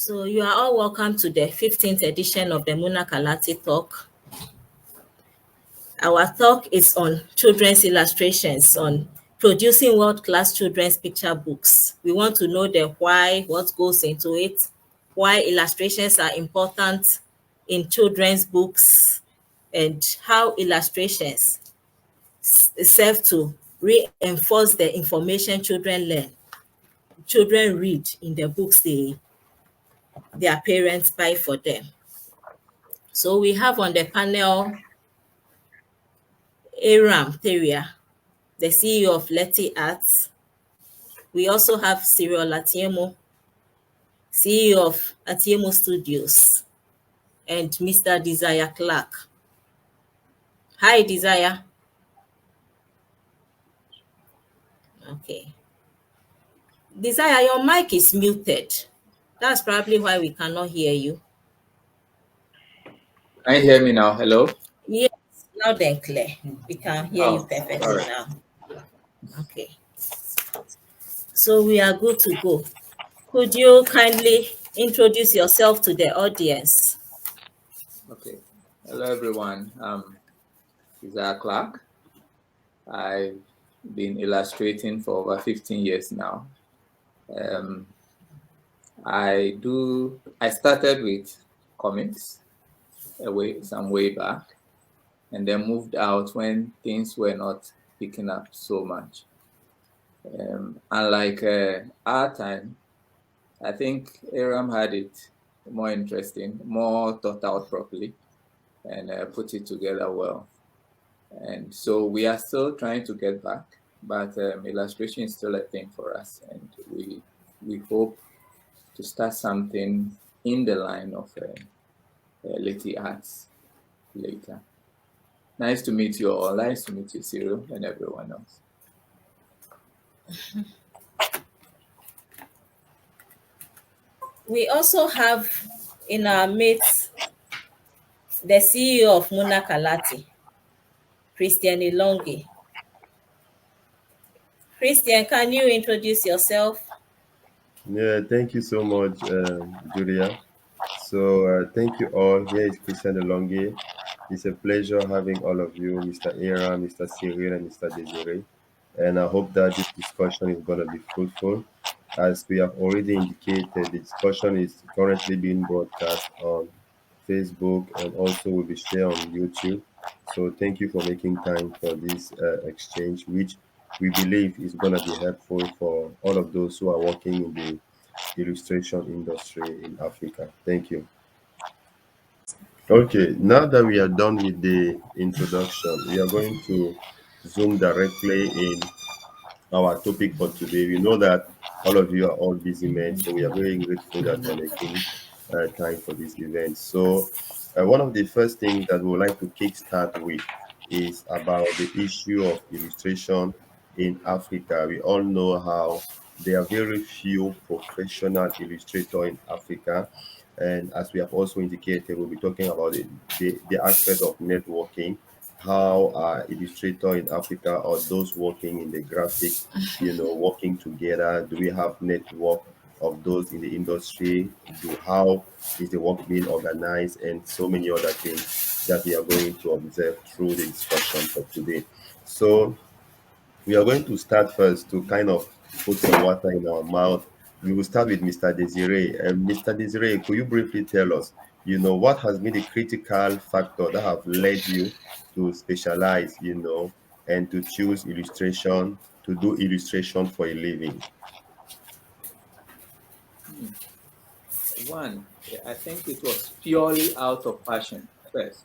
So you are all welcome to the 15th edition of the Muna Kalati Talk. Our talk is on children's illustrations, on producing world-class children's picture books. We want to know the why, what goes into it, why illustrations are important in children's books, and how illustrations serve to reinforce the information children learn, children read in the books their parents buy for them. So we have on the panel Aram Theria, the CEO of Letty Arts. We also have Cyril Atiemo, CEO of Atiemo Studios, and Mr. Desire Clark. Hi, Desire. Okay. Desire, your mic is muted. That's probably why we cannot hear you. Can you hear me now? Hello? Yes, loud and clear. We can hear you perfectly now. Okay. So we are good to go. Could you kindly introduce yourself to the audience? Okay. Hello, everyone. Isaiah Clark. I've been illustrating for over 15 years now. I started with comics some way back, and then moved out when things were not picking up so much. Unlike our time, I think Aram had it more interesting, more thought out properly, and put it together well. And so we are still trying to get back, but illustration is still a thing for us, and we hope to start something in the line of Leti Arts later. Nice to meet you all. Nice to meet you, Cyril, and everyone else. We also have in our midst the CEO of Muna Kalati, Christian Ilongi. Christian, can you introduce yourself? Yeah, thank you so much, Julia. So thank you all. Here is Christian Delonge. It's a pleasure having all of you, Mr. Era, Mr. Cyril, and Mr. Desiree. And I hope that this discussion is going to be fruitful. As we have already indicated, the discussion is currently being broadcast on Facebook and also will be shared on YouTube. So thank you for making time for this exchange, which we believe is going to be helpful for all of those who are working in the illustration industry in Africa. Thank you. Okay, now that we are done with the introduction, we are going to zoom directly in our topic for today. We know that all of you are all busy men, so we are very grateful that you are making time for this event. So, one of the first things that we would like to kickstart with is about the issue of illustration in Africa. We all know how there are very few professional illustrators in Africa. And as we have also indicated, we'll be talking about the aspect of networking, how illustrators in Africa or those working in the graphic, working together. Do we have network of those in the industry? How is the work being organized, and so many other things that we are going to observe through the discussion for today. So we are going to start first to kind of put some water in our mouth. We will start with Mr. Desiree. Mr. Desiree, could you briefly tell us, what has been the critical factor that have led you to specialize, and to choose illustration, to do illustration for a living? One, I think it was purely out of passion first.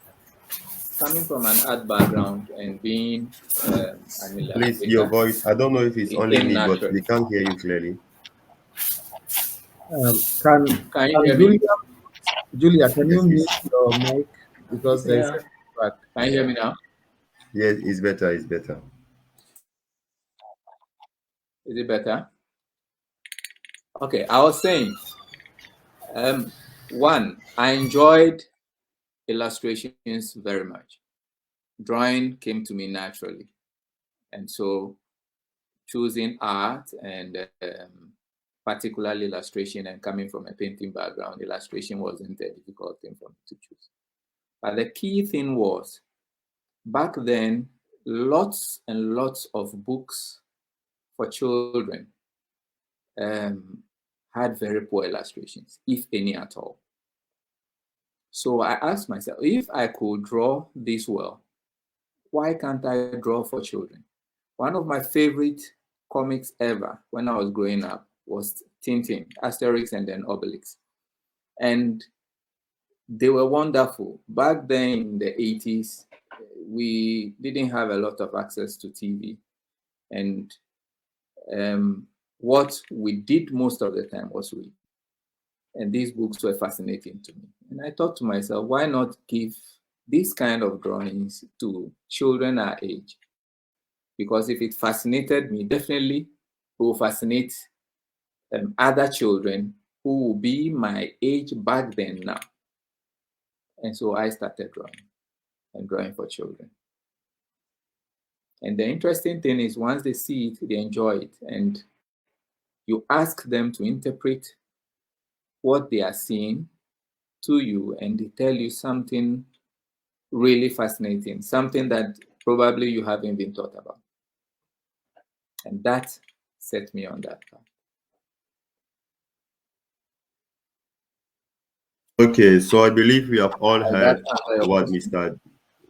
Coming from an art background and being an illustrator. Please, your voice, I don't know if it's only me, but we can't hear you clearly. Can you hear me? Julia, can you mute your mic? Because there's Can you hear me now? Yes, it's better. It's better. Is it better? Okay, I was saying, one, I enjoyed illustrations very much. Drawing came to me naturally. And so choosing art and particularly illustration, and coming from a painting background, illustration wasn't a difficult thing for me to choose. But the key thing was, back then, lots and lots of books for children had very poor illustrations, if any at all. So I asked myself, if I could draw this well, why can't I draw for children? One of my favorite comics ever when I was growing up was Tintin, Asterix and then Obelix. And they were wonderful. Back then in the 80s, we didn't have a lot of access to TV. And what we did most of the time was read. And these books were fascinating to me. And I thought to myself, why not give these kind of drawings to children our age? Because if it fascinated me, definitely it will fascinate other children who will be my age back then now. And so I started drawing for children. And the interesting thing is, once they see it, they enjoy it. And you ask them to interpret what they are seeing to you, and they tell you something really fascinating, something that probably you haven't been thought about. And that set me on that path. Okay, so I believe we have all Does that heard answer your what question?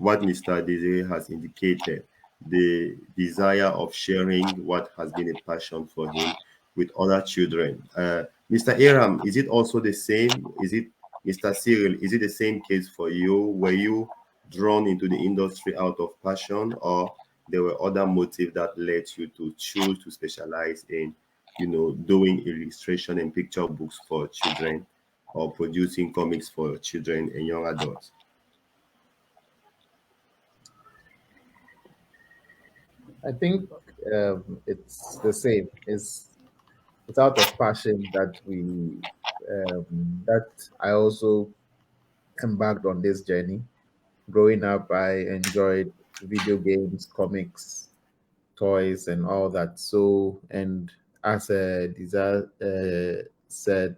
Mr. Desire has indicated, the desire of sharing what has been a passion for him with other children. Mr. Aram, is it also the same? Is it, Mr. Cyril, is it the same case for you? Were you drawn into the industry out of passion, or there were other motives that led you to choose to specialize in, doing illustration and picture books for children, or producing comics for children and young adults? I think it's the same. It's out of passion that that I also embarked on this journey. Growing up, I enjoyed video games, comics, toys, and all that. So, and as a Desire said,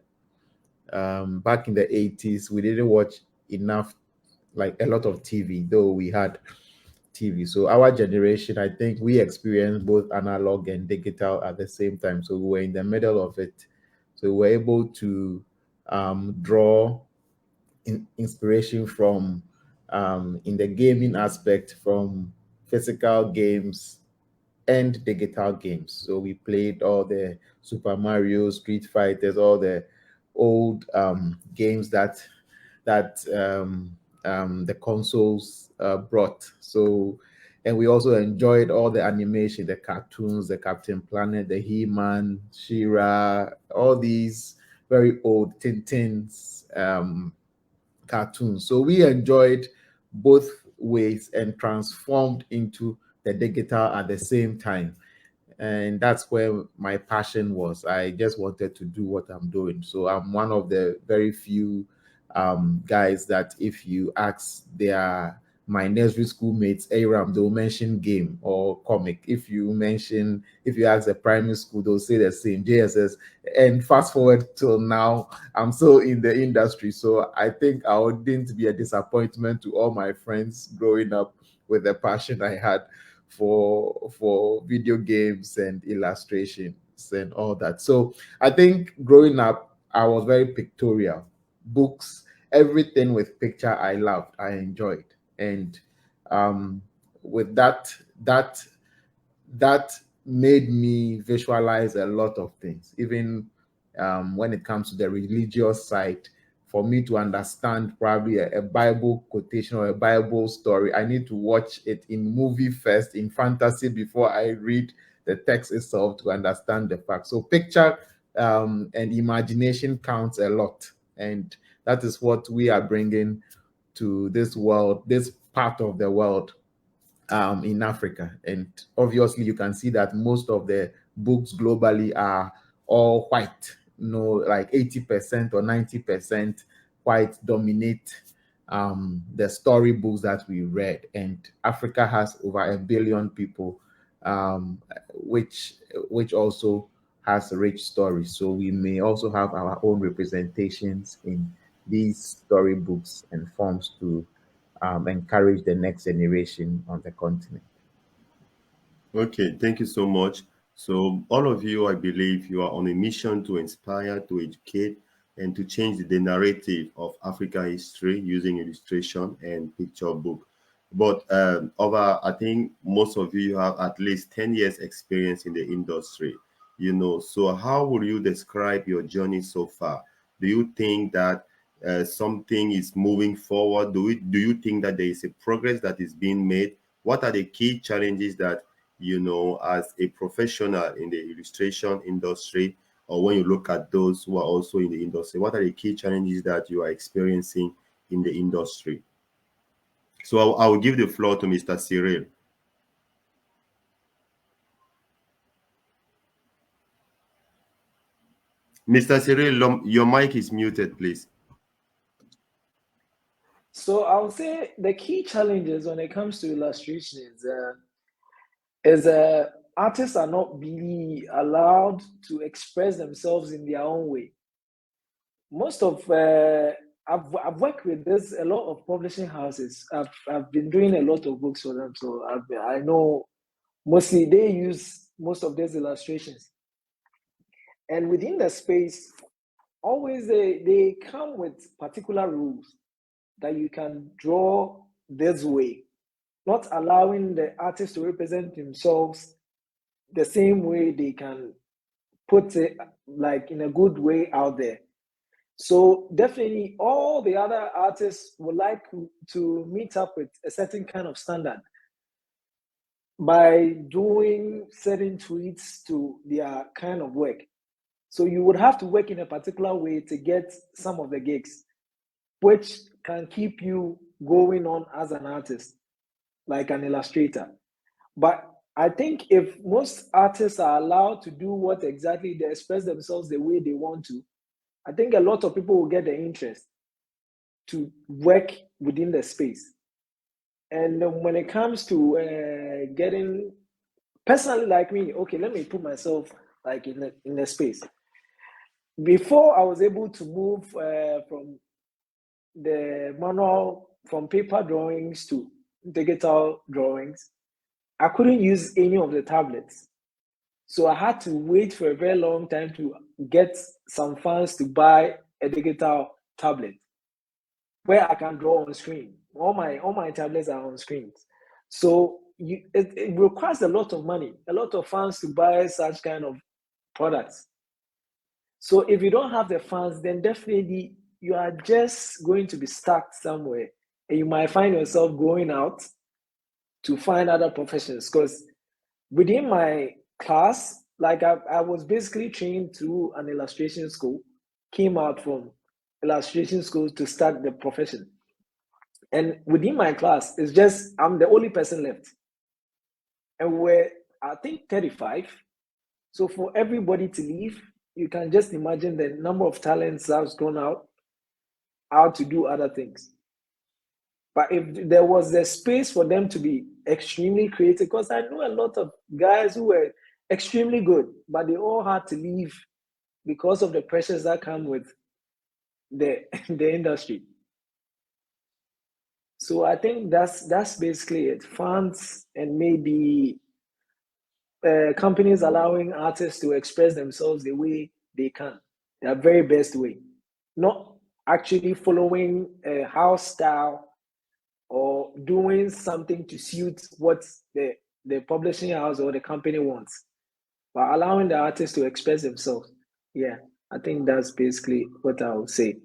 back in the 80s, we didn't watch enough, like a lot of TV, though we had TV. So our generation, I think we experienced both analog and digital at the same time. So we were in the middle of it. So we were able to draw inspiration from, in the gaming aspect, from physical games and digital games. So we played all the Super Mario, Street Fighters, all the old games that the consoles brought. So, and we also enjoyed all the animation, the cartoons, the Captain Planet, the He-Man, She-Ra, all these very old Tintin's cartoons. So we enjoyed both ways and transformed into the digital at the same time. And that's where my passion was. I just wanted to do what I'm doing. So I'm one of the very few guys that if you ask their my nursery school mates, Aram, they'll mention game or comic. If you ask the primary school, they'll say the same, JSS. And fast forward till now, I'm still in the industry. So I think I wouldn't be a disappointment to all my friends growing up with the passion I had for video games and illustrations and all that. So I think growing up, I was very pictorial. Books, everything with picture, I loved, I enjoyed, and um, with that made me visualize a lot of things, even when it comes to the religious side. For me to understand probably a Bible quotation or a Bible story, I need to watch it in movie first, in fantasy, before I read the text itself to understand the fact. So picture and imagination counts a lot, and that is what we are bringing to this world, this part of the world, in Africa. And obviously, you can see that most of the books globally are all white, like 80% or 90% white dominate the storybooks that we read. And Africa has over 1 billion people, which also has rich stories. So we may also have our own representations in these storybooks and forms to encourage the next generation on the continent. Okay, thank you so much. So, all of you, I believe you are on a mission to inspire, to educate, and to change the narrative of African history using illustration and picture book. But over, I think most of you have at least 10 years experience in the industry, So, how would you describe your journey so far? Do you think that something is moving forward? Do you think that there is a progress that is being made? What are the key challenges that as a professional in the illustration industry, or when you look at those who are also in the industry, what are the key challenges that you are experiencing in the industry? So I will give the floor to Mr. Cyril. Mr. Cyril, your mic is muted, please. So I would say the key challenges when it comes to illustration is artists are not really allowed to express themselves in their own way. Most of I've worked with this a lot of publishing houses. I've been doing a lot of books for them, so I know mostly they use most of these illustrations. And within the space, always they come with particular rules that you can draw this way, not allowing the artist to represent themselves the same way they can put it like in a good way out there. So definitely all the other artists would like to meet up with a certain kind of standard by doing certain tweaks to their kind of work. So you would have to work in a particular way to get some of the gigs, which can keep you going on as an artist, like an illustrator. But I think if most artists are allowed to do what exactly they express themselves the way they want to, I think a lot of people will get the interest to work within the space. And when it comes to getting, personally like me, okay, let me put myself like in the space. Before I was able to move from the manual, from paper drawings to digital drawings, I couldn't use any of the tablets. So I had to wait for a very long time to get some funds to buy a digital tablet where I can draw on screen. All my tablets are on screens. So it requires a lot of money, a lot of funds to buy such kind of products. So if you don't have the funds, then definitely you are just going to be stuck somewhere, and you might find yourself going out to find other professions. Because within my class, like I was basically trained through an illustration school, came out from illustration school to start the profession. And within my class, it's just I'm the only person left. And we're, I think, 35. So for everybody to leave, you can just imagine the number of talents that's gone out to do other things. But if there was the space for them to be extremely creative, because I know a lot of guys who were extremely good, but they all had to leave because of the pressures that come with the industry. So I think that's basically it. Funds and maybe companies allowing artists to express themselves the way they can, their very best way, not actually following a house style or doing something to suit what the publishing house or the company wants, but allowing the artist to express themselves. Yeah, I think that's basically what I would say.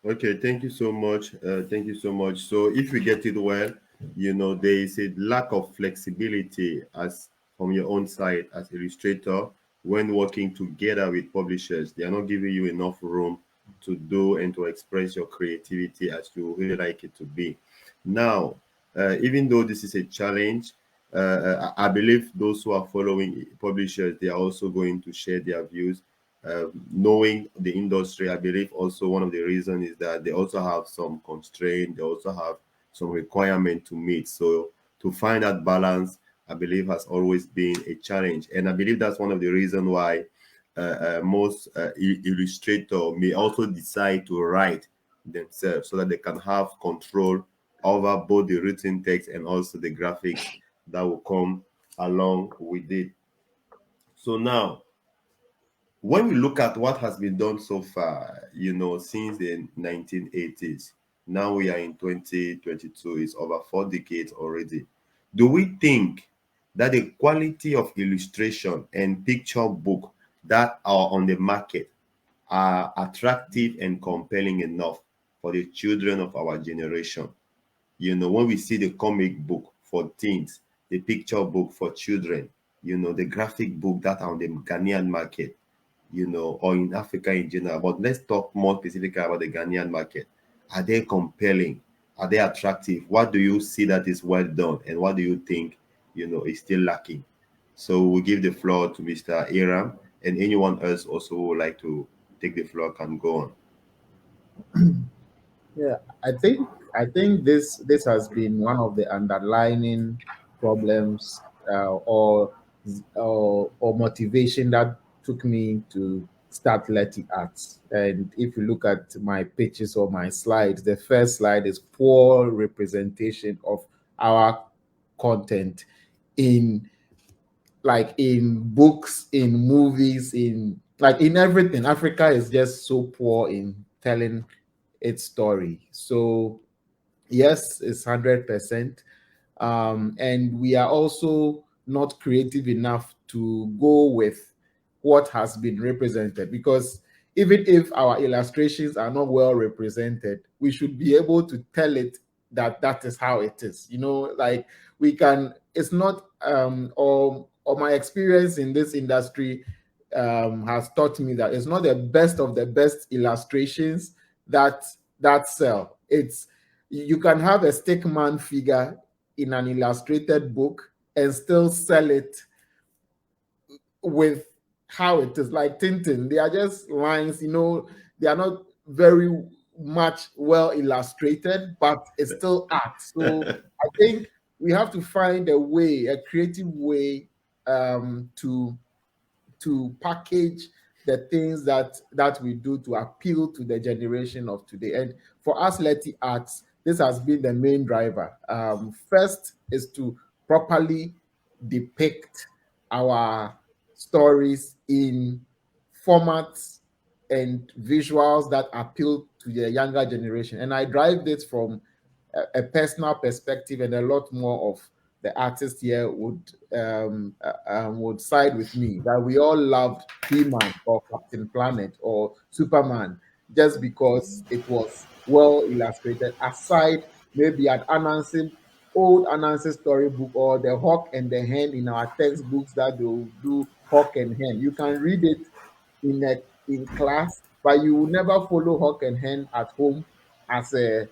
Okay, thank you so much. Thank you so much. So if we get it well, there is a lack of flexibility as from your own side as illustrator when working together with publishers. They are not giving you enough room to do and to express your creativity as you really like it to be. Now, even though this is a challenge, I believe those who are following publishers, they are also going to share their views. Knowing the industry, I believe also one of the reasons is that they also have some constraint, they also have some requirement to meet. So to find that balance I believe has always been a challenge. And I believe that's one of the reasons why most illustrator may also decide to write themselves so that they can have control over both the written text and also the graphics that will come along with it. So now, when we look at what has been done so far, since the 1980s, now we are in 2022, it's over 4 decades already. Do we think that the quality of illustration and picture book that are on the market are attractive and compelling enough for the children of our generation? When we see the comic book for teens, the picture book for children, the graphic book that are on the Ghanaian market, or in Africa in general. But let's talk more specifically about the Ghanaian market. Are they compelling? Are they attractive? What do you see that is well done? And what do you think, is still lacking? So we'll give the floor to Mr. Aram, and anyone else also would like to take the floor can go on. Yeah, I think this has been one of the underlying problems, or motivation that took me to start Letty Arts. And if you look at my pictures or my slides, the first slide is poor representation of our content in, like, in books, in movies, in, like, in everything. Africa is just so poor in telling its story. So yes, it's 100%. And we are also not creative enough to go with what has been represented, because even if our illustrations are not well represented, we should be able to tell it that that is how it is. Like, we can. It's not, or my experience in this industry has taught me that it's not the best of the best illustrations that sell. It's, you can have a stickman figure in an illustrated book and still sell it with how it is. Like Tintin, they are just lines, they are not very much well illustrated, but it's still art. So I think we have to find a way, a creative way, to package the things that we do to appeal to the generation of today. And for us, Letty Arts, this has been the main driver. First is to properly depict our stories in formats and visuals that appeal to the younger generation. And I drive this from a personal perspective, and a lot more of the artists here would side with me, that we all loved He-Man or Captain Planet or Superman just because it was well illustrated, aside maybe an old Anansi storybook, or the Hawk and the Hen in our textbooks, that they will do Hawk and Hen. You can read it in class, but you will never follow Hawk and Hen at home as a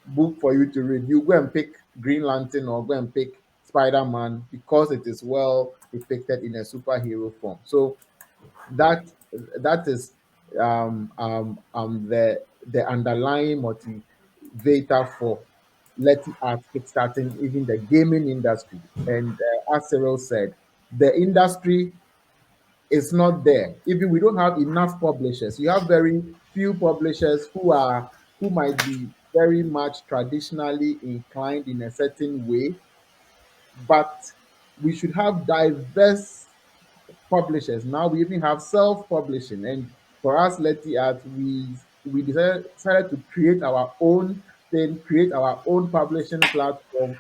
book for you to read. You go and pick Green Lantern or go and pick Spider-Man because it is well depicted in a superhero form. So that is the underlying motivator for Letty Art kickstarting even the gaming industry. And as Cyril said, the industry is not there. Even we don't have enough publishers. You have very few publishers who might be very much traditionally inclined in a certain way, but we should have diverse publishers. Now we even have self-publishing, and for us, Letty Art, we decided to create our own thing, create our own publishing platform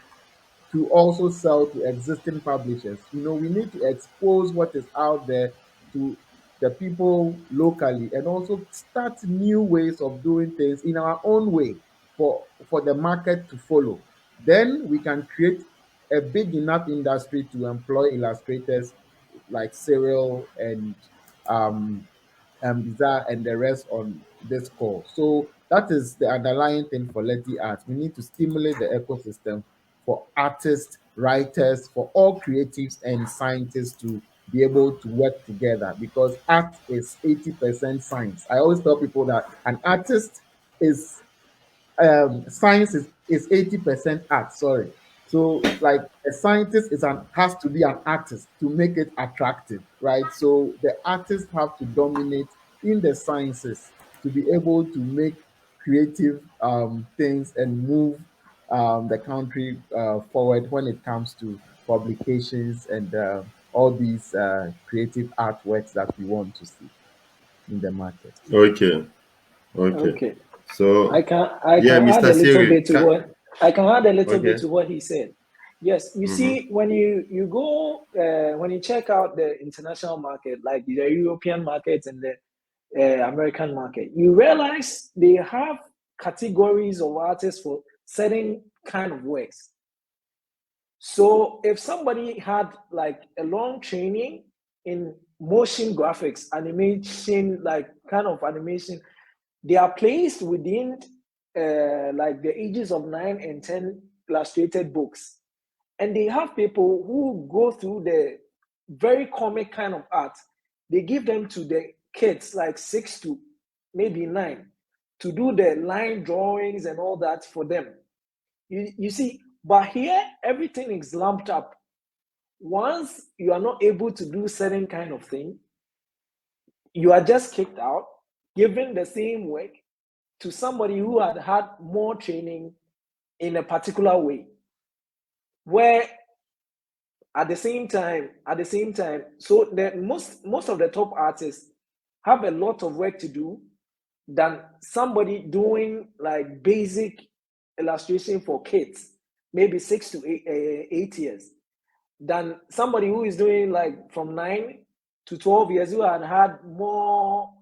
to also sell to existing publishers. We need to expose what is out there to the people locally, and also start new ways of doing things in our own way for the market to follow. Then we can create a big enough industry to employ illustrators like Cyril and Bizarre and the rest on this call. So that is the underlying thing for Letty Arts. We need to stimulate the ecosystem for artists, writers, for all creatives and scientists to be able to work together, because art is 80% science. I always tell people that an artist is science is 80% art. Sorry. So, like a scientist has to be an artist to make it attractive, right? So the artists have to dominate in the sciences to be able to make creative things and move the country forward when it comes to publications and all these creative artworks that we want to see in the market. Okay. Okay. Okay. So I yeah, can add Mr. a little Cyril. bit to what I can add a little bit Okay. to what he said. Yes, you Mm-hmm. see, when you go when you check out the international market, like the European market and the American market, you realize they have categories of artists for certain kind of works. So if somebody had like a long training in motion graphics, animation, like kind of animation, they are placed within like the ages of 9 and 10 illustrated books. And they have people who go through the very comic kind of art. They give them to the kids like 6 to maybe 9 to do the line drawings and all that for them. You see, but here everything is lumped up. Once you are not able to do certain kind of thing, you are just kicked out, given the same work to somebody who had more training in a particular way. Where at the same time, so the most of the top artists have a lot of work to do than somebody doing like basic illustration for kids, maybe 6 to 8 years, than somebody who is doing like from 9 to 12 years, who had more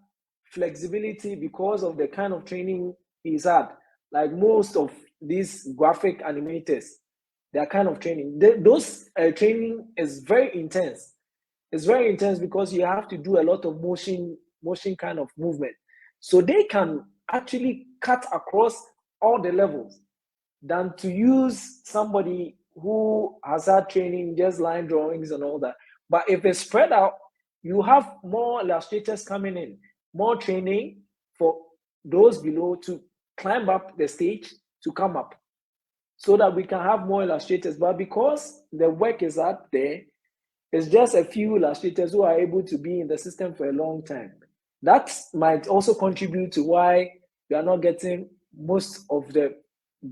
flexibility because of the kind of training he's had. Like most of these graphic animators, their kind of training, those training is very intense. It's very intense because you have to do a lot of motion kind of movement. So they can actually cut across all the levels than to use somebody who has had training, just line drawings and all that. But if it's spread out, you have more illustrators coming in, more training for those below to climb up the stage to come up so that we can have more illustrators. But because the work is out there, it's just a few illustrators who are able to be in the system for a long time. That might also contribute to why we are not getting most of the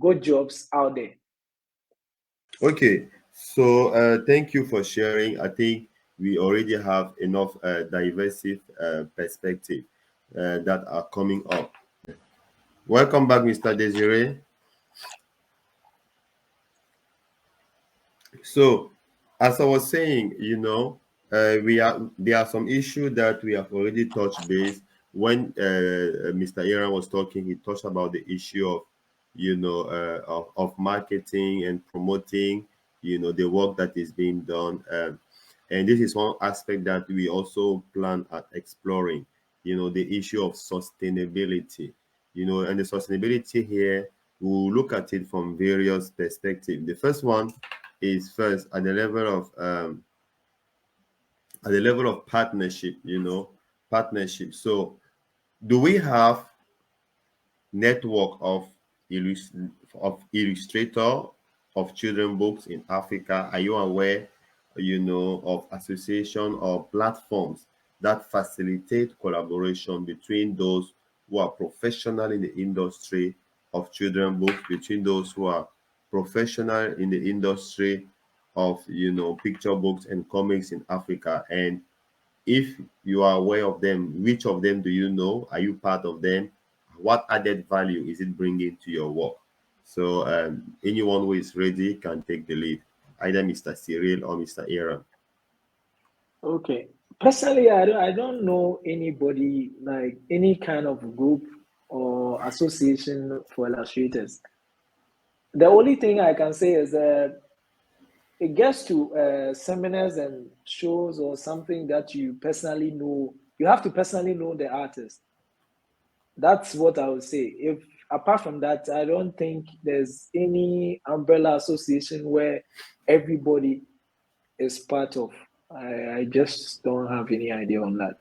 good jobs out there. Okay. So thank you for sharing. I think we already have enough diverse perspective that are coming up. Welcome back, Mr. Desiree. So, as I was saying, there are some issues that we have already touched base. When Mr. Aaron was talking, he touched about the issue of, of marketing and promoting, the work that is being done. And this is one aspect that we also plan at exploring, the issue of sustainability, and the sustainability here, we'll look at it from various perspectives. The first one is first at the level of partnership, partnership. So do we have network of illustrator of children books in Africa? Are you aware, of association or platforms that facilitate collaboration between those who are professional in the industry of children books, between those who are professional in the industry of, picture books and comics in Africa? And if you are aware of them, which of them do you know? Are you part of them? What added value is it bringing to your work? So anyone who is ready can take the lead, either Mr. Cyril or Mr. Aaron. Okay. Personally, I don't know anybody, like any kind of group or association for illustrators. The only thing I can say is that it gets to seminars and shows or something that you personally know. You have to personally know the artist. That's what I would say. If apart from that, I don't think there's any umbrella association where everybody is part of. I just don't have any idea on that.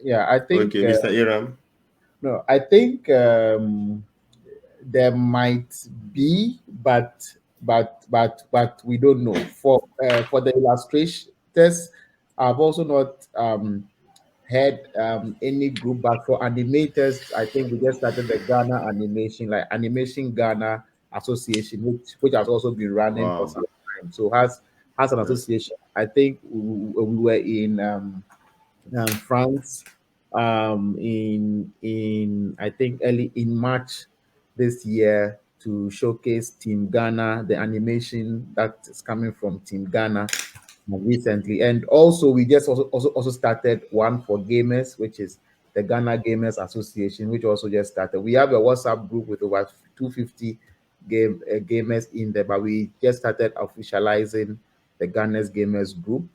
Yeah, I think Okay, Mr. Aaron. no, I think there might be, but but we don't know. For the illustrators, I've also not had any group, but for animators, I think we just started the Ghana animation, like Animation Ghana Association, which has also been running for Wow. some time. So has an That's association. I think we were in France in I think early in March this year to showcase Team Ghana, the animation that is coming from Team Ghana recently. And also we just also started one for gamers, which is the Ghana Gamers Association, which also just started. We have a WhatsApp group with over 250 gamers in there, but we just started officializing the Ghana's Gamers group,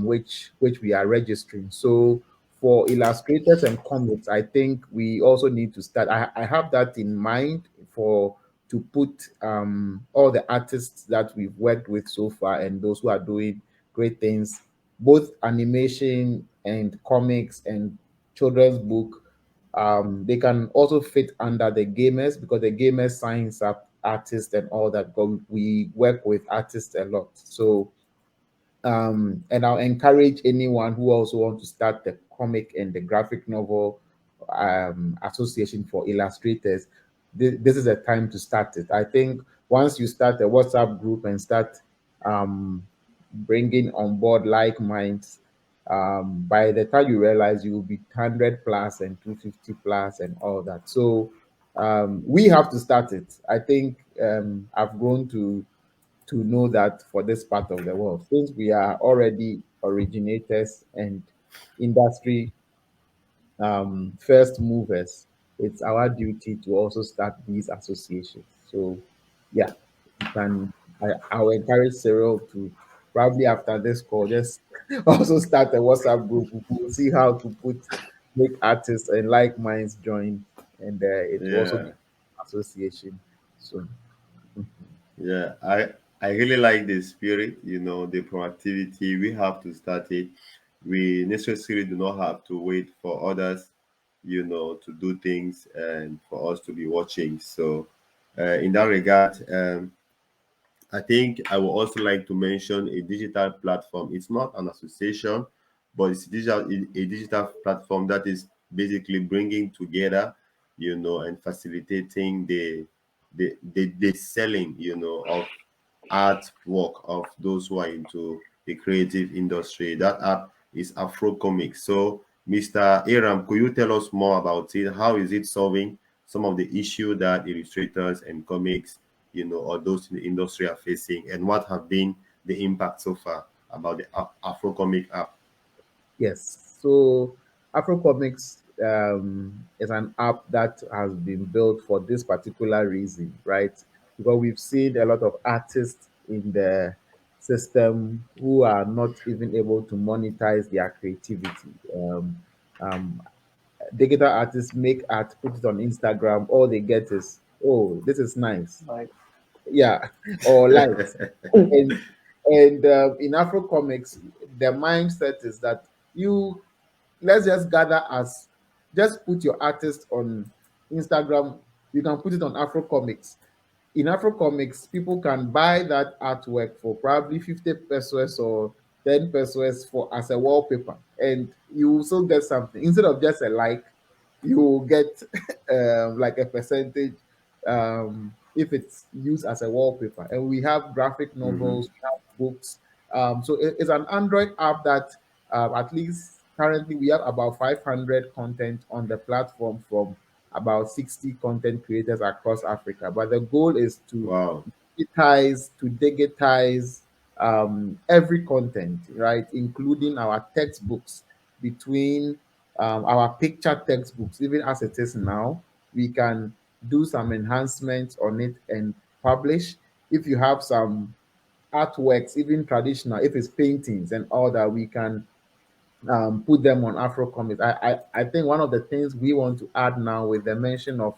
which we are registering. So for illustrators and comics, I think we also need to start. I have that in mind for to put all the artists that we've worked with so far and those who are doing great things, both animation and comics and children's book. They can also fit under the gamers because the gamers signs up artists and all that. But we work with artists a lot, so and I'll encourage anyone who also want to start the comic and the graphic novel association for illustrators. This is a time to start it. I think once you start a WhatsApp group and start um, bringing on board like minds, by the time you realize you will be 100 plus and 250 plus and all that. So we have to start it. I think I've grown to know that for this part of the world, since we are already originators and industry first movers, it's our duty to also start these associations. So, yeah, you can. I'll encourage Cyril to probably after this call just also start a WhatsApp group. We'll see how to make artists and like minds join, and it will also be yeah. association soon. Yeah, I really like the spirit, the proactivity. We have to start it. We necessarily do not have to wait for others, to do things and for us to be watching. So, in that regard, I think I would also like to mention a digital platform. It's not an association, but it's a digital platform that is basically bringing together, and facilitating the selling, of artwork of those who are into the creative industry. That app is Afro Comics. So, Mr. Aram, could you tell us more about it? How is it solving some of the issue that illustrators and comics, or those in the industry are facing, and what have been the impact so far about the Afro Comic app? Yes. So Afrocomics is an app that has been built for this particular reason, right? Because we've seen a lot of artists in the system who are not even able to monetize their creativity. Um, Digital artists make art, put it on Instagram. All they get is, oh, this is nice. Like, Yeah, or likes. And in Afro comics, the mindset is that you let's just gather as just put your artist on Instagram. You can put it on Afro comics. In Afro comics, people can buy that artwork for probably 50 pesos or 10 pesos for as a wallpaper, and you will still get something instead of just a like. You will get like a percentage if it's used as a wallpaper. And we have graphic Hmm. novels, we have books. So it's an Android app that at least currently we have about 500 content on the platform from about 60 content creators across Africa. But the goal is to Wow. digitize every content, right, including our textbooks, between our picture textbooks, even as it is now. We can do some enhancements on it and publish. If you have some artworks, even traditional, if it's paintings and all that, we can put them on Afro Comics. I think one of the things we want to add now with the mention of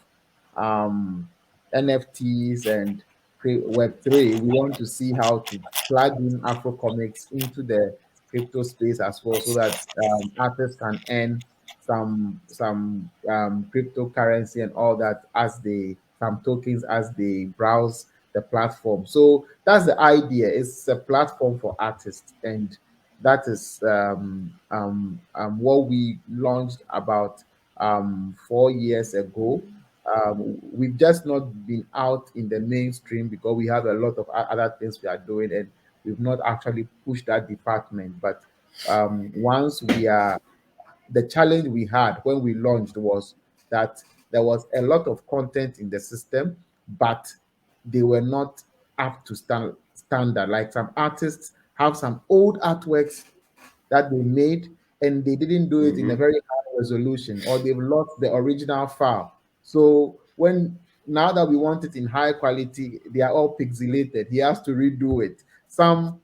um, NFTs and Web3, we want to see how to plug in Afro Comics into the crypto space as well, so that artists can earn some cryptocurrency and all that as they some tokens as they browse the platform. So that's the idea. It's a platform for artists, and that is what we launched about 4 years ago. We've just not been out in the mainstream because we have a lot of other things we are doing, and we've not actually pushed that department. But once we are, the challenge we had when we launched was that there was a lot of content in the system, but they were not up to standard. Like some artists have some old artworks that they made and they didn't do it in a Mm-hmm. very high resolution, or they've lost the original file. So when now that we want it in high quality, they are all pixelated. He has to redo it. Some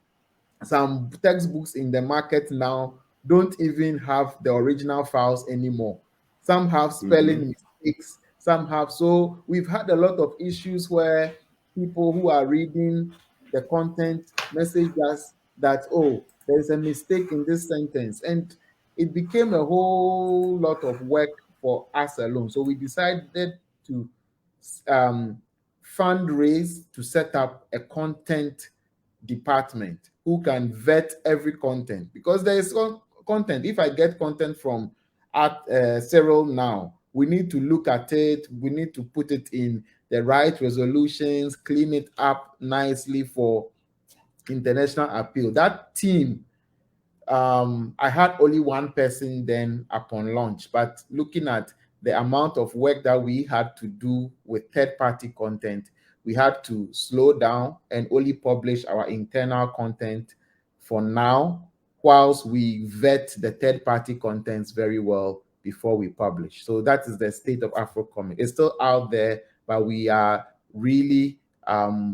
textbooks in the market now don't even have the original files anymore. Some have Mm-hmm. spelling mistakes, some have. So we've had a lot of issues where people who are reading the content message us that, oh, there's a mistake in this sentence. And it became a whole lot of work for us alone. So we decided to um, fundraise to set up a content department who can vet every content, because there is content. If I get content from at Cyril now, we need to look at it, we need to put it in the right resolutions, clean it up nicely for international appeal. That team, I had only one person then upon launch, but looking at the amount of work that we had to do with third-party content, we had to slow down and only publish our internal content for now, whilst we vet the third-party contents very well before we publish. So that is the state of Afrocomic. It's still out there, but we are really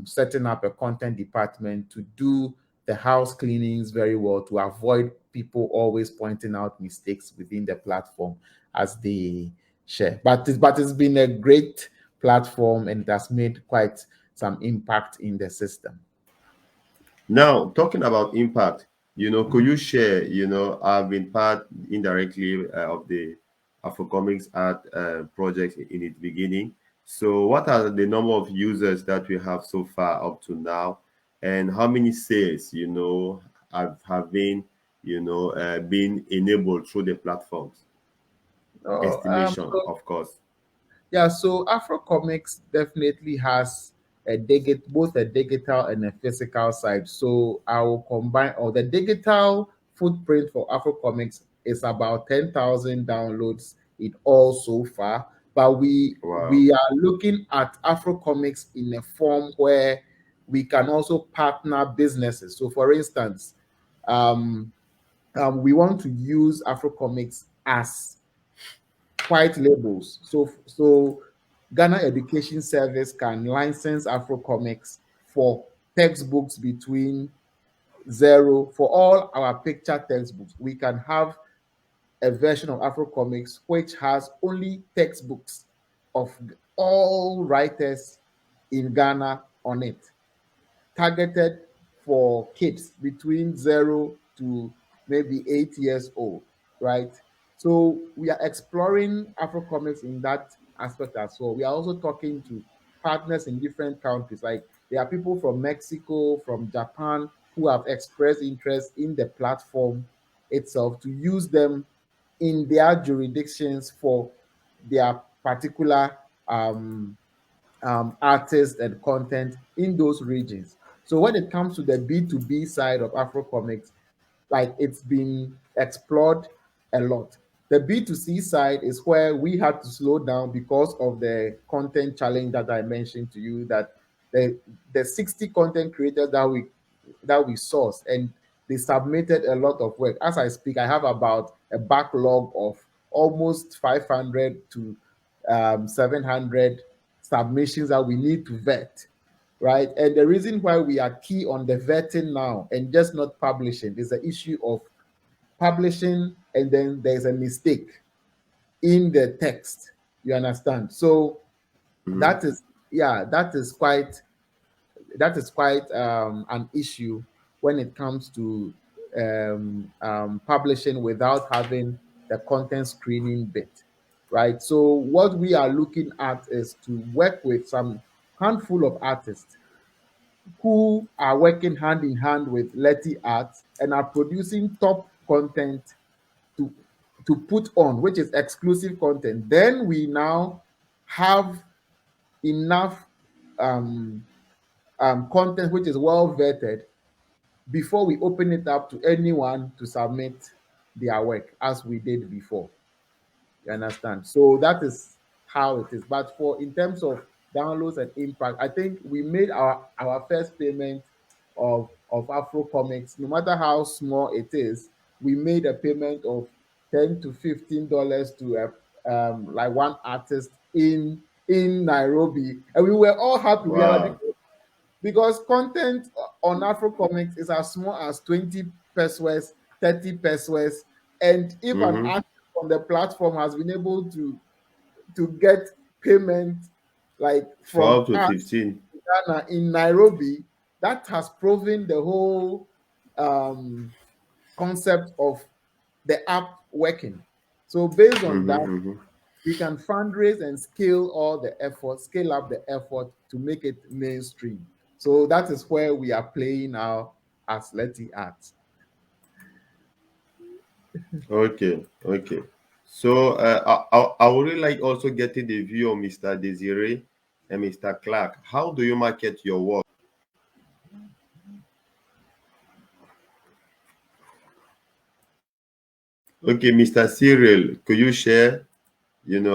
setting up a content department to do the house cleanings very well, to avoid people always pointing out mistakes within the platform as they share. But it's been a great platform, and it has made quite some impact in the system. Now, talking about impact, could Mhm. you share, I've been part indirectly of the Afrocomics art project in its beginning. So what are the number of users that we have so far up to now? And how many sales, have been enabled through the platforms? Oh, Estimation, of course. yeah, so Afrocomics definitely has both a digital and a physical side. So I will combine, or the digital footprint for Afrocomics is about 10,000 downloads in all so far. But Wow. we are looking at Afrocomics in a form where we can also partner businesses. So for instance, um, we want to use Afrocomics as white labels. So Ghana Education Service can license Afrocomics for textbooks between zero, for all our picture textbooks. We can have a version of Afrocomics which has only textbooks of all writers in Ghana on it, targeted for kids between 0 to maybe 8 years old, right? So we are exploring Afrocomics in that aspect as well. We are also talking to partners in different countries. Like there are people from Mexico, from Japan, who have expressed interest in the platform itself to use them in their jurisdictions for their particular artists and content in those regions. So when it comes to the B2B side of Afrocomics, like it's been explored a lot. The B2C side is where we had to slow down because of the content challenge that I mentioned to you, that the 60 content creators that we sourced, and they submitted a lot of work. As I speak, I have about a backlog of almost 500 to 700 submissions that we need to vet, right? And the reason why we are key on the vetting now and just not publishing is the issue of publishing and then there's a mistake in the text. You understand? So Mhm. that is, yeah, that is quite an issue when it comes to publishing without having the content screening bit, right? So what we are looking at is to work with some handful of artists who are working hand in hand with Letty Arts and are producing top content to put on, which is exclusive content. Then we now have enough content which is well vetted before we open it up to anyone to submit their work, as we did before. You understand? So that is how it is. But for in terms of downloads and impact, I think we made our first payment of Afro Comics, no matter how small it is. We made a payment of $10 to $15 to like one artist in Nairobi, and we were all happy. We are like, Wow. because content on Afro Comics is as small as 20 pesos, 30 pesos, and if an Mm-hmm. artist on the platform has been able to get payment like For from up to us 15. in Ghana, in Nairobi, that has proven the whole concept of the app working. So based on that, Mm-hmm, mm-hmm. we can fundraise and scale all the effort, scale up the effort to make it mainstream. So that is where we are playing now as Letty Arts. Okay, okay. So I would really like also getting the view of Mr. Desiree and Mr. Clark. How do you market your work? Okay, Mr. Cyril, could you share,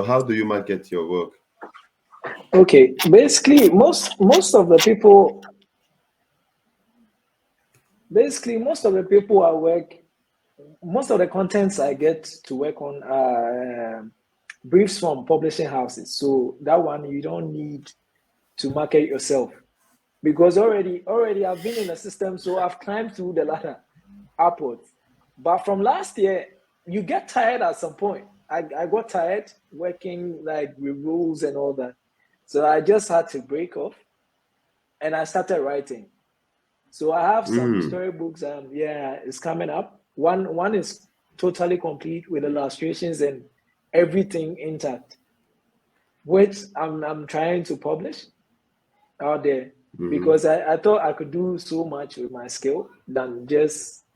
how do you market your work? Okay, basically, most of the people I work, most of the contents I get to work on are briefs from publishing houses. So that one you don't need to market yourself, because already I've been in the system, so I've climbed through the ladder upwards. But from last year, you get tired at some point. I got tired working like with rules and all that. So I just had to break off and I started writing. So I have some Mm, storybooks, yeah, it's coming up. One is totally complete with illustrations and everything intact, which I'm trying to publish out there, mm-hmm, because I thought I could do so much with my skill than just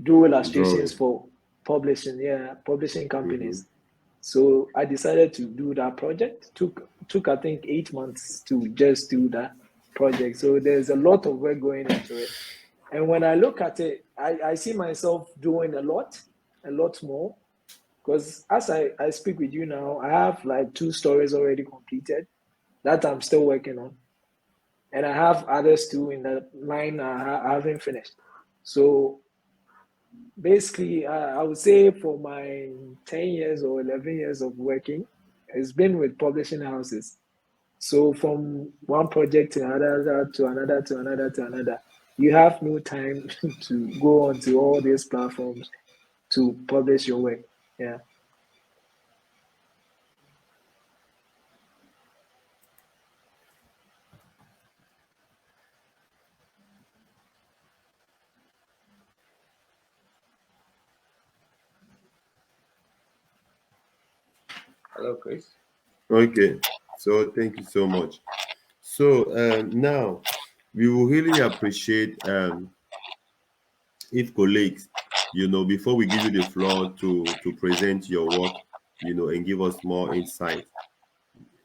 do illustrations drawing. for publishing, yeah, publishing Mm-hmm. companies. So I decided to do that project. Took I think 8 months to just do that project. So there's a lot of work going into it. And when I look at it, I see myself doing a lot more. Because as I speak with you now, I have like 2 stories already completed that I'm still working on. And I have others too in the line I haven't finished. So basically, I would say for my 10 years or 11 years of working, it's been with publishing houses. So from one project to another, to another, to another, to another, you have no time to go onto all these platforms to publish your work. Yeah. Hello, Chris. Okay, so thank you so much. So now we will really appreciate if colleagues, before we give you the floor to present your work, and give us more insight,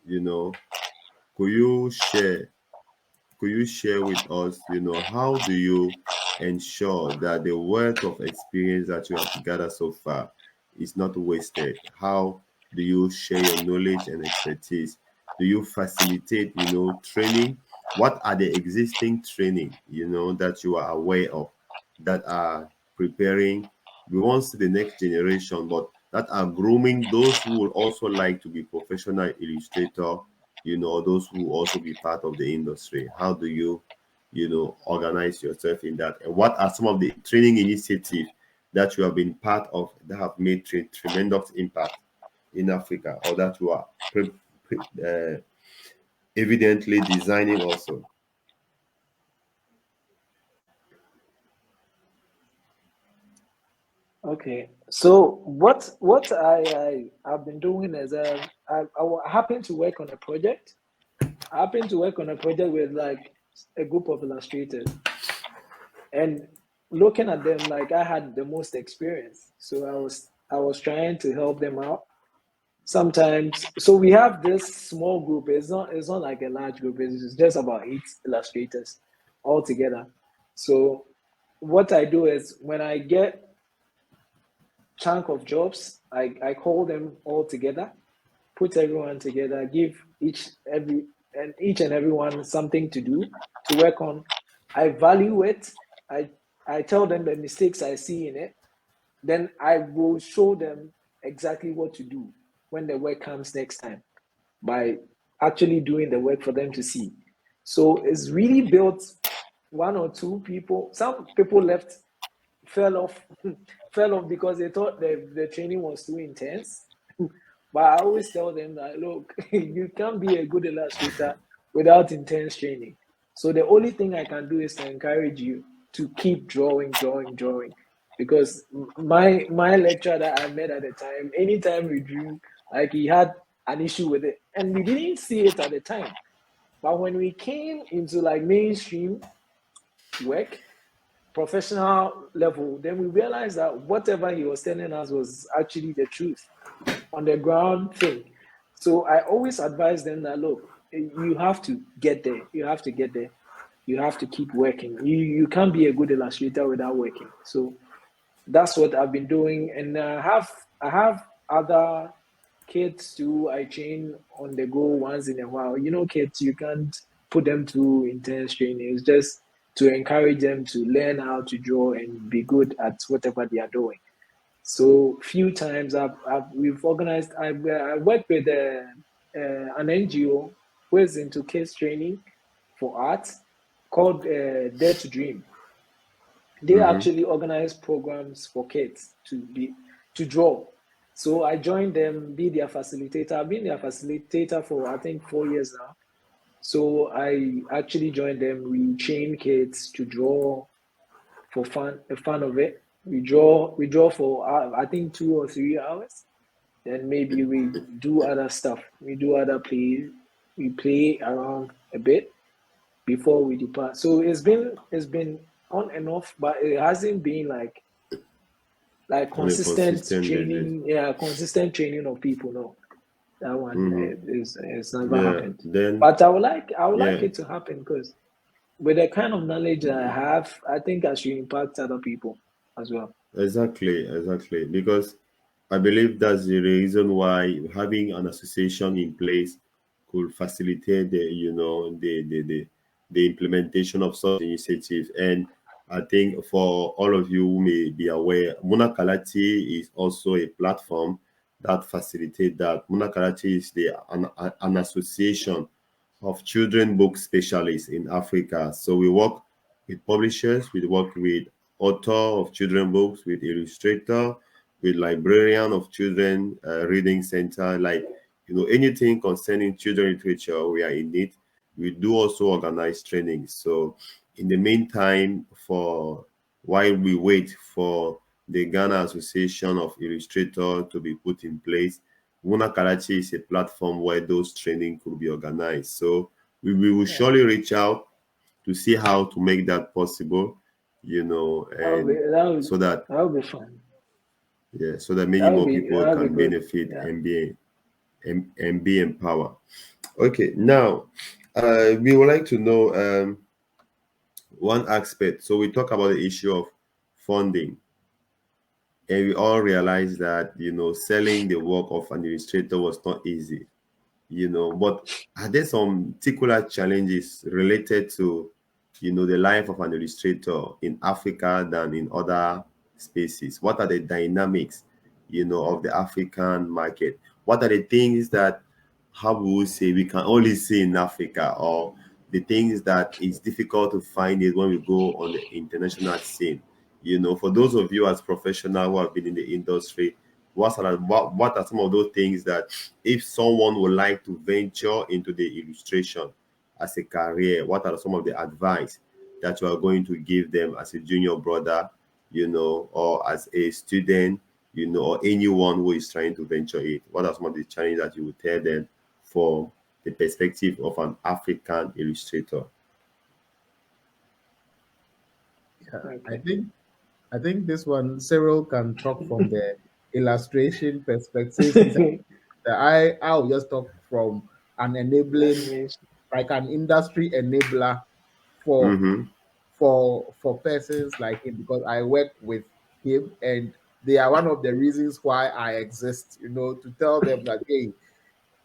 you know, could you share could you share with us, how do you ensure that the wealth of experience that you have gathered so far is not wasted? How do you share your knowledge and expertise? Do you facilitate, training? What are the existing training, that you are aware of that are preparing, we won't see the next generation, but that are grooming those who would also like to be professional illustrator, those who also be part of the industry? How do you, organize yourself in that? And what are some of the training initiatives that you have been part of that have made tremendous impact in Africa, or that you are evidently designing also? Okay. So what I've been doing is I happen to work on a project. I happen to work on a project with like a group of illustrators, and looking at them, like I had the most experience, so I was trying to help them out. Sometimes, so we have this small group. It's not like a large group. It's just about 8 illustrators all together. So what I do is when I get chunk of jobs, I call them all together, put everyone together, give each and everyone something to do, to work on. I value it. I tell them the mistakes I see in it. Then I will show them exactly what to do when the work comes next time, by actually doing the work for them to see. So it's really built one or two people. Some people left, fell off, fell off because they thought the training was too intense. But I always tell them that, look, you can't be a good illustrator without intense training. So the only thing I can do is to encourage you to keep drawing, drawing, drawing. Because my lecturer that I met at the time, anytime we drew, like he had an issue with it, and we didn't see it at the time. But when we came into like mainstream work, professional level, then we realized that whatever he was telling us was actually the truth on the ground thing. So I always advise them that, look, you have to get there. You have to get there. You have to keep working. You can't be a good illustrator without working. So that's what I've been doing. And I have other kids too. I train on the go once in a while. Kids, you can't put them through intense training. It's just to encourage them to learn how to draw and be good at whatever they are doing. So few times we've organized. I worked with an NGO who is into kids training for art called Dare to Dream. They actually organize programs for kids to draw. So I joined them, be their facilitator. I've been their facilitator for I think 4 years now. So I actually joined them. We train kids to draw for fun of it. We draw for I think 2 or 3 hours. Then maybe we do other stuff. We do other plays. We play around a bit before we depart. So it's been on and off, but it hasn't been like On a consistent consistent basis. training. Yeah, consistent training of people. No, that one is never Yeah. happened. Then But I would like yeah. it to happen, because with the kind of knowledge that I have, I think I should impact other people as well. Exactly. Because I believe that's the reason why having an association in place could facilitate the implementation of such initiatives. And I think for all of you who may be aware, Muna Kalati is also a platform that facilitates that. Muna Kalati is an association of children book specialists in Africa. So we work with publishers, we work with author of children books, with illustrator, with librarian of children reading center, like anything concerning children literature, we are in it. We do also organize training. So in the meantime, for while we wait for the Ghana Association of Illustrators to be put in place, Muna Karachi is a platform where those training could be organized. So we will Yeah, surely reach out to see how to make that possible, and so that that would be fun. so that many That would more be people that would be can good. benefit Yeah. and be empowered. Okay, now we would like to know one aspect. So we talk about the issue of funding, and we all realize that selling the work of an illustrator was not easy. But are there some particular challenges related to the life of an illustrator in Africa than in other spaces? What are the dynamics of the African market? What are the things that, how we would say, we can only see in Africa, or the things that is difficult to find it when we go on the international scene? For those of you as professionals who have been in the industry, what are some of those things that, if someone would like to venture into the illustration as a career, what are some of the advice that you are going to give them as a junior brother, or as a student, or anyone who is trying to venture it? What are some of the challenges that you would tell them for the perspective of an African illustrator? I Okay. think I think this one Cyril can talk from the illustration perspective. Since I'll just talk from an enabling, Animation. like an industry enabler for Mm-hmm. persons like him, because I work with him and they are one of the reasons why I exist, to tell them that, hey,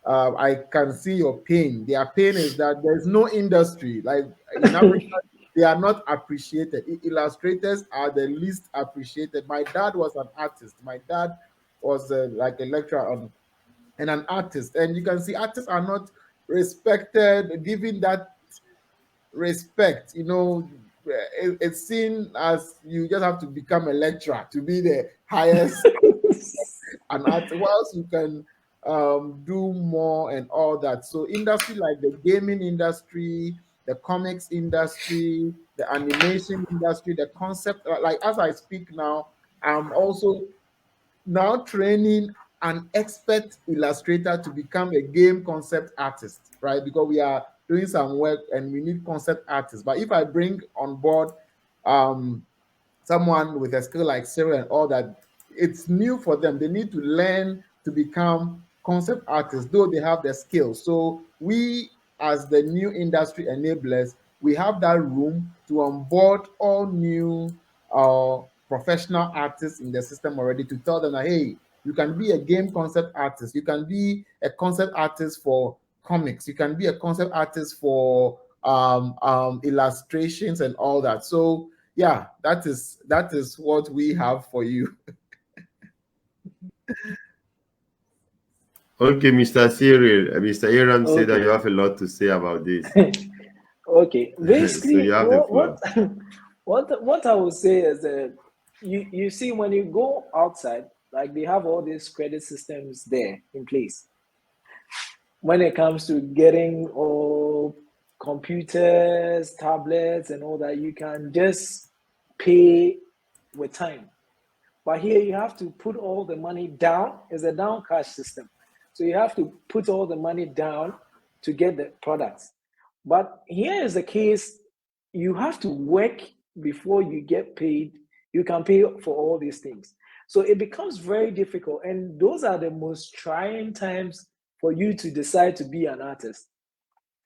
I can see your pain. Their pain is that there's no industry. Like in Africa, they are not appreciated. Illustrators are the least appreciated. My dad was an artist. My dad was like a lecturer on and an artist. And you can see artists are not respected, given that respect. It's seen as you just have to become a lecturer to be the highest an art, whilst you can do more and all that. So industry like the gaming industry, the comics industry, the animation industry, the concept, like as I speak now, I'm also now training an expert illustrator to become a game concept artist, right? Because we are doing some work and we need concept artists. But if I bring on board um someone with a skill like Sarah and all that, it's new for them. They need to learn to become concept artists, though they have the skill. So we, as the new industry enablers, we have that room to onboard all new professional artists in the system already, to tell them that, hey, you can be a game concept artist, you can be a concept artist for comics, you can be a concept artist for illustrations and all that. So yeah, that is what we have for you. Okay, Mr. Cyril, Mr. Aram said that Okay. you have a lot to say about this. Okay. So you Basically, have the what floor. what I would say is that you see when you go outside, like they have all these credit systems there in place. When it comes to getting all computers, tablets, and all that, you can just pay with time. But here you have to put all the money down. It's a down cash system. So you have to put all the money down to get the products. But here is the case, you have to work before you get paid. You can pay for all these things. So it becomes very difficult. And those are the most trying times for you to decide to be an artist.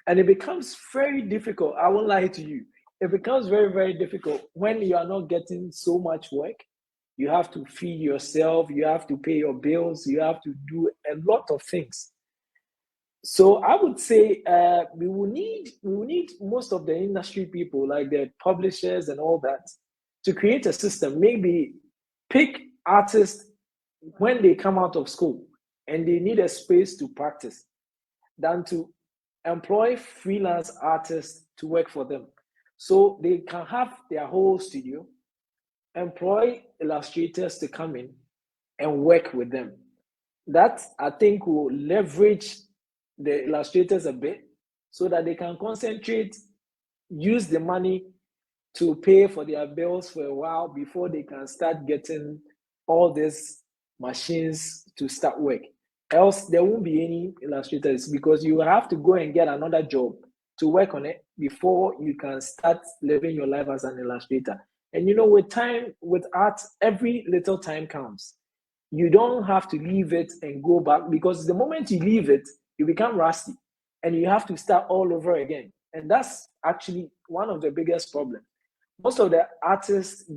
And it becomes very difficult. I won't lie to you. It becomes very, very difficult when you are not getting so much work. You have to feed yourself, you have to pay your bills, you have to do a lot of things. So I would say we will need most of the industry people, like the publishers and all that, to create a system. Maybe pick artists when they come out of school and they need a space to practice, than to employ freelance artists to work for them. So they can have their whole studio, employ illustrators to come in and work with them. That, I think, will leverage the illustrators a bit so that they can concentrate, use the money to pay for their bills for a while before they can start getting all these machines to start work. Else, there won't be any illustrators because you have to go and get another job to work on it before you can start living your life as an illustrator. And with time, with art, every little time counts. You don't have to leave it and go back, because the moment you leave it, you become rusty and you have to start all over again. And that's actually one of the biggest problems. Most of the artists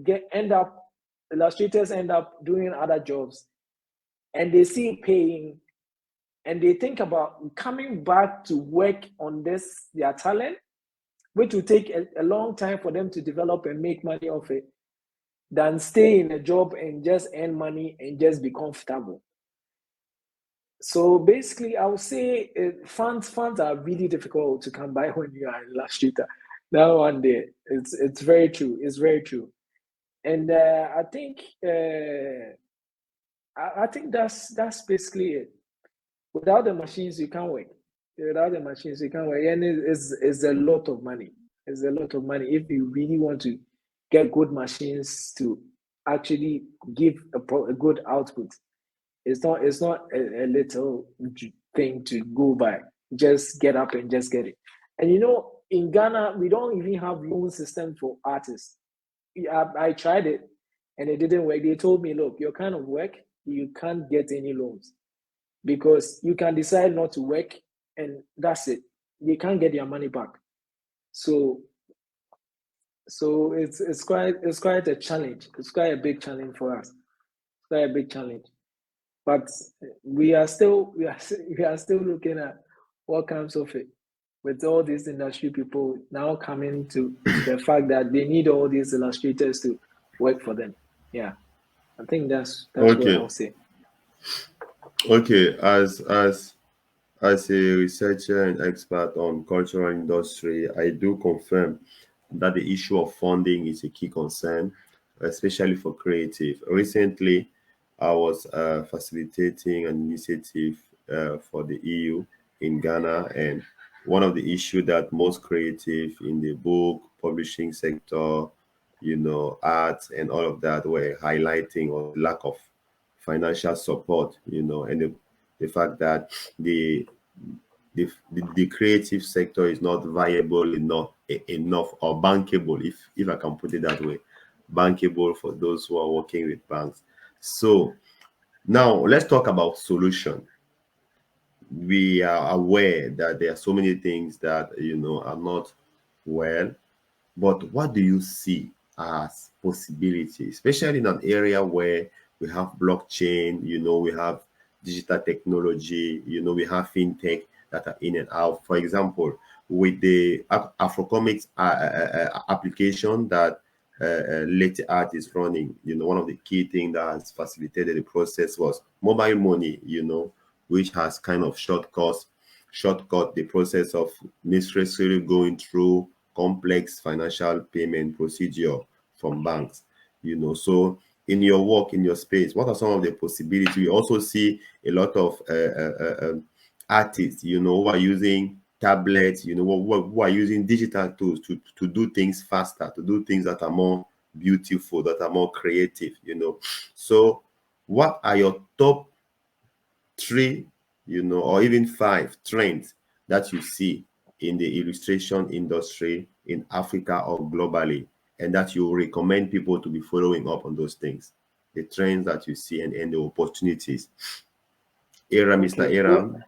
illustrators end up doing other jobs, and they see paying, and they think about coming back to work on their talent, which will take a long time for them to develop and make money off it, than stay in a job and just earn money and just be comfortable. So basically, I would say funds are really difficult to come by when you are an illustrator. That one day, it's very true. It's very true. And I think that's basically it. Without the machines, you can't work. Without the machines, you can't work. And it's a lot of money. It's a lot of money if you really want to get good machines to actually give a good output. It's not a little thing to go by. Just get up and just get it. And in Ghana, we don't even have loan system for artists. I tried it and it didn't work. They told me, look, your kind of work, you can't get any loans because you can decide not to work and that's it. You can't get your money back. So it's quite a challenge. It's quite a big challenge for us. It's quite a big challenge. But we are still looking at what comes of it with all these industry people now coming to the fact that they need all these illustrators to work for them. Yeah, I think that's what Okay. I'll say. Okay. As a researcher and expert on cultural industry, I do confirm that the issue of funding is a key concern, especially for creative. Recently, I was facilitating an initiative for the EU in Ghana, and one of the issues that most creative in the book publishing sector, arts and all of that were highlighting or lack of financial support, and the fact that the the creative sector is not viable enough or bankable, if I can put it that way, bankable for those who are working with banks. So now let's talk about solution. We are aware that there are so many things that are not well, but what do you see as possibility, especially in an area where we have blockchain, we have digital technology, we have fintech that are in and out. For example, with the Afrocomics application that Late Art is running, one of the key things that has facilitated the process was mobile money, which has kind of shortcut the process of necessarily going through complex financial payment procedure from banks. So in your work, in your space, what are some of the possibilities? We also see a lot of artists, who are using tablets, who are using digital tools to do things faster, to do things that are more beautiful, that are more creative. So what are your top three, or even five trends that you see in the illustration industry in Africa or globally, and that you recommend people to be following up on those things, the trends that you see and the opportunities? Mr. Okay. Aram,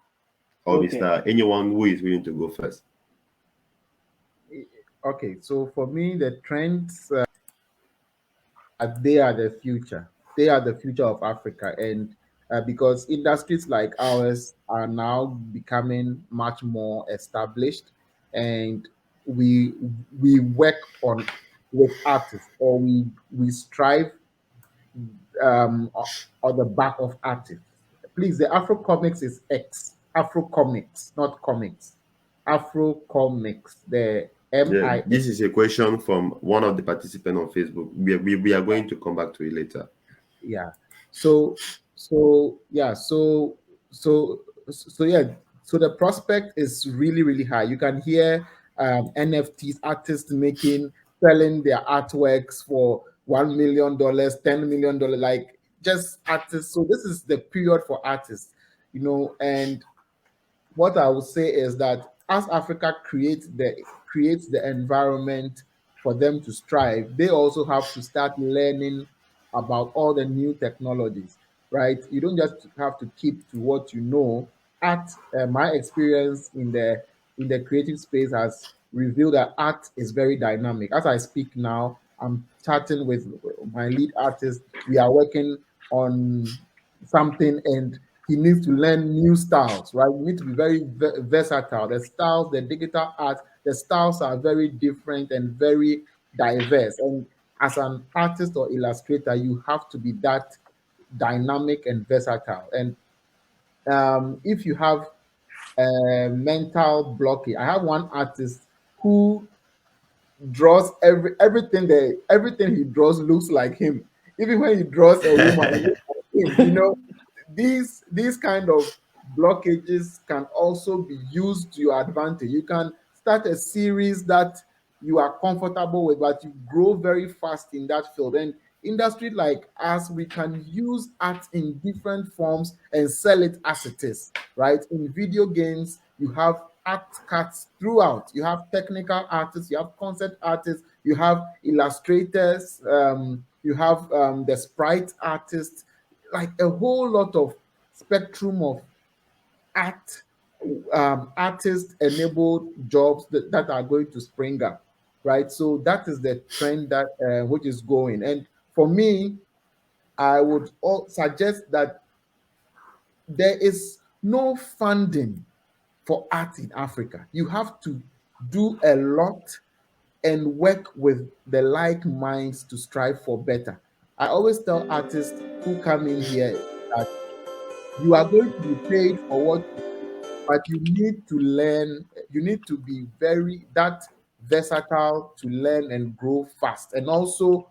or Okay. Mr. anyone who is willing to go first. Okay, so for me, the trends, they are the future. They are the future of Africa, and because industries like ours are now becoming much more established, and we we work with artists, or we strive on the back of artists. Please, the Afro Comics is X. Afro Comics, not comics. Afro Comics. The Yeah, MIX. this is a question from one of the participants on Facebook. We are going to come back to it later. Yeah. So so yeah. So yeah. So the prospect is really really high. You can hear NFTs, artists selling their artworks for $1 million, $10 million, like just artists. So this is the period for artists, and what I would say is that as Africa creates the environment for them to strive, they also have to start learning about all the new technologies, right? You don't just have to keep to what you know. Art, my experience in the creative space has revealed that art is very dynamic. As I speak now, I'm chatting with my lead artist. We are working on something, and he needs to learn new styles, right? You need to be very versatile. The styles, the digital art, the styles are very different and very diverse. And as an artist or illustrator, you have to be that dynamic and versatile. And if you have a mental blockage, I have one artist who draws everything he draws looks like him. Even when he draws a woman, it looks like him. These kind of blockages can also be used to your advantage. You can start a series that you are comfortable with, but you grow very fast in that field. And industry like us, we can use art in different forms and sell it as it is, right? In video games, you have art cuts throughout. You have technical artists, you have concept artists, You have illustrators, you have the sprite artists, like a whole lot of spectrum of art, artist enabled jobs that are going to spring up, right? So that is the trend that which is going. And for me, I would suggest that there is no funding for art in Africa. You have to do a lot and work with the like minds to strive for better. I always tell artists who come in here that you are going to be paid for what you do, but you need to learn, you need to be very that versatile to learn and grow fast, and also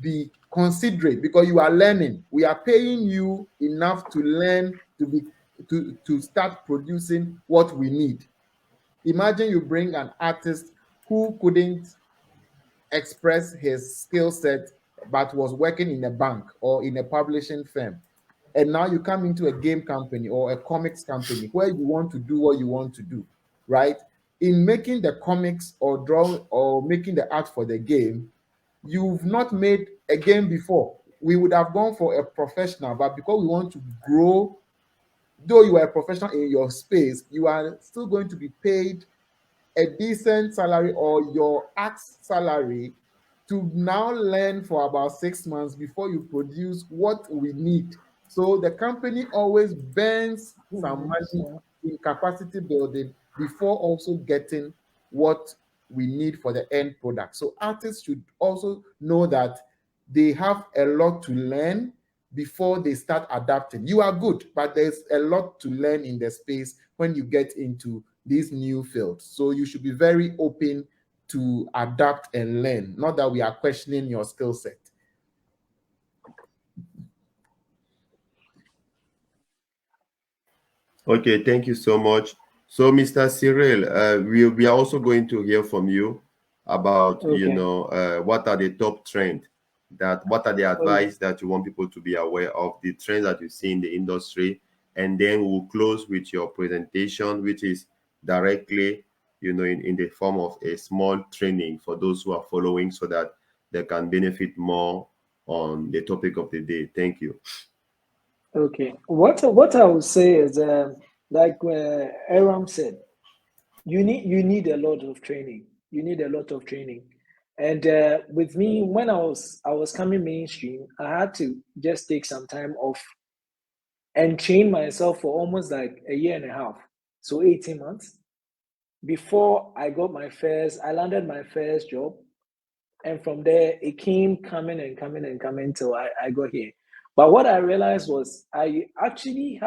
be considerate because you are learning. We are paying you enough to learn to start producing what we need. Imagine you bring an artist who couldn't express his skill set but was working in a bank or in a publishing firm. And now you come into a game company or a comics company where you want to do what you want to do, right? In making the comics or drawing or making the art for the game, you've not made a game before. We would have gone for a professional, but because we want to grow, though you are a professional in your space, you are still going to be paid a decent salary or your axe salary to now learn for about 6 months before you produce what we need. So the company always burns some money in capacity building before also getting what we need for the end product. So artists should also know that they have a lot to learn before they start adapting. You are good, but there's a lot to learn in the space when you get into these new fields. So you should be very open to adapt and learn, not that we are questioning your skill set. Okay, thank you so much. So, Mr. Cyril, we are also going to hear from you about, Okay. what are the top trends what are the Okay. advice that you want people to be aware of, the trends that you see in the industry, and then we'll close with your presentation, which is directly, in the form of a small training for those who are following so that they can benefit more on the topic of the day. Thank you. Okay. What I would say is, like Aram said, you need a lot of training. You need a lot of training. And with me, when I was coming mainstream, I had to just take some time off and train myself for almost like a year and a half, so 18 months before I landed my first job. And from there, it came coming and coming and coming till I got here. But what I realized was I actually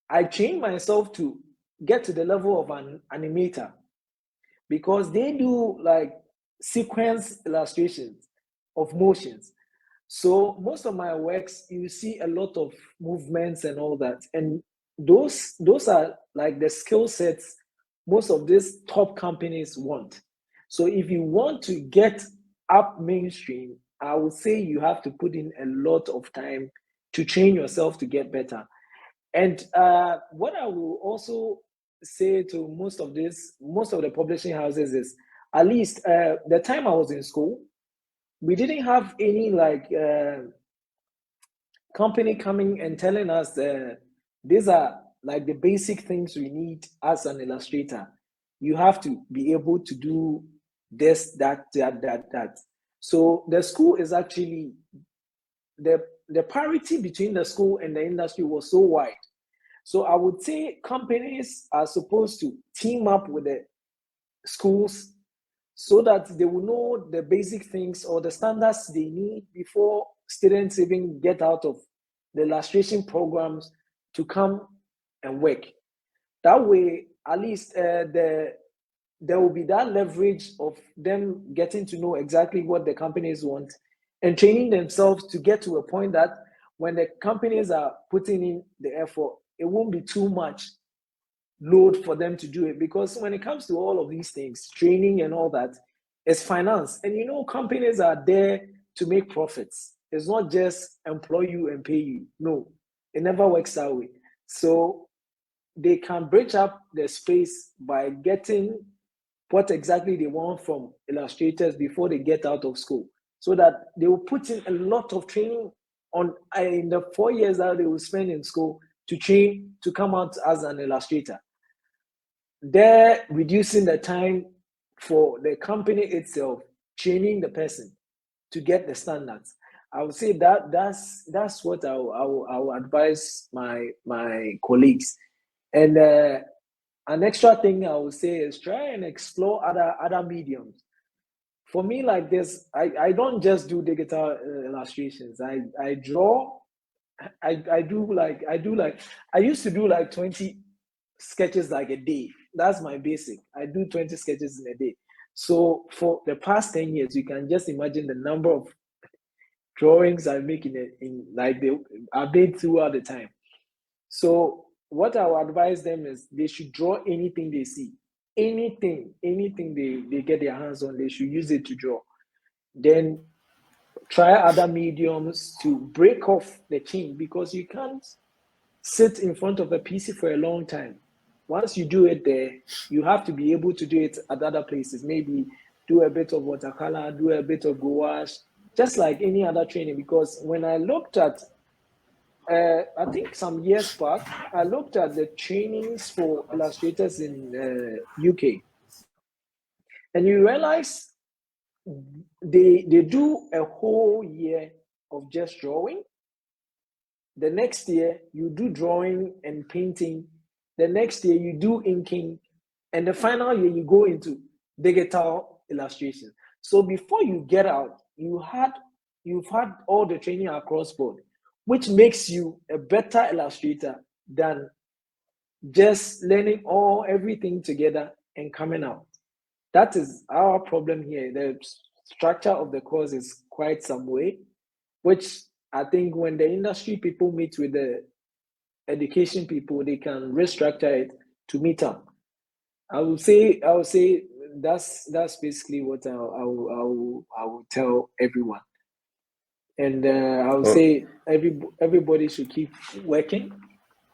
I trained myself to get to the level of an animator because they do like sequence illustrations of motions. So most of my works, you see a lot of movements and all that, and those are like the skill sets most of these top companies want. So if you want to get up mainstream, I would say you have to put in a lot of time to train yourself to get better. And what I will also say to most of the publishing houses is, at least the time I was in school, we didn't have any like company coming and telling us these are like the basic things we need as an illustrator. You have to be able to do this, that. So the school is actually the parity between the school and the industry was so wide. So I would say companies are supposed to team up with the schools so that they will know the basic things or the standards they need before students even get out of the illustration programs to come and work. That way, at least there will be that leverage of them getting to know exactly what the companies want and training themselves to get to a point that when the companies are putting in the effort, it won't be too much load for them to do it. Because when it comes to all of these things, training and all that, it's finance. And companies are there to make profits. It's not just employ you and pay you. No, it never works that way. So they can bridge up the space by getting what exactly they want from illustrators before they get out of school, so that they will put in a lot of training on in the 4 years that they will spend in school to train to come out as an illustrator. They're reducing the time for the company itself training the person to get the standards. I would say that that's what I will advise my colleagues. And an extra thing I would say is try and explore other mediums. For me, like this, I don't just do digital illustrations. I draw. I do like I used to do like 20 sketches like a day. That's my basic. I do 20 sketches in a day. So for the past 10 years, you can just imagine the number of drawings I make in like they are made throughout the time. So what I would advise them is they should draw anything they see, anything they get their hands on, they should use it to draw. Then try other mediums to break off the chain, because you can't sit in front of a PC for a long time. Once you do it there, you have to be able to do it at other places. Maybe do a bit of watercolor, do a bit of gouache, just like any other training. Because when I looked at, I think some years back, I looked at the trainings for illustrators in UK, and you realize they do a whole year of just drawing. The next year you do drawing and painting. The next year you do inking, and the final year you go into digital illustration. So before you get out, you've had all the training across board, which makes you a better illustrator than just learning everything together and coming out. That is our problem here. The structure of the course is quite some way, which I think when the industry people meet with the education people, they can restructure it to meet up. I would say that's basically what I will tell everyone. And I would Oh, say everybody should keep working.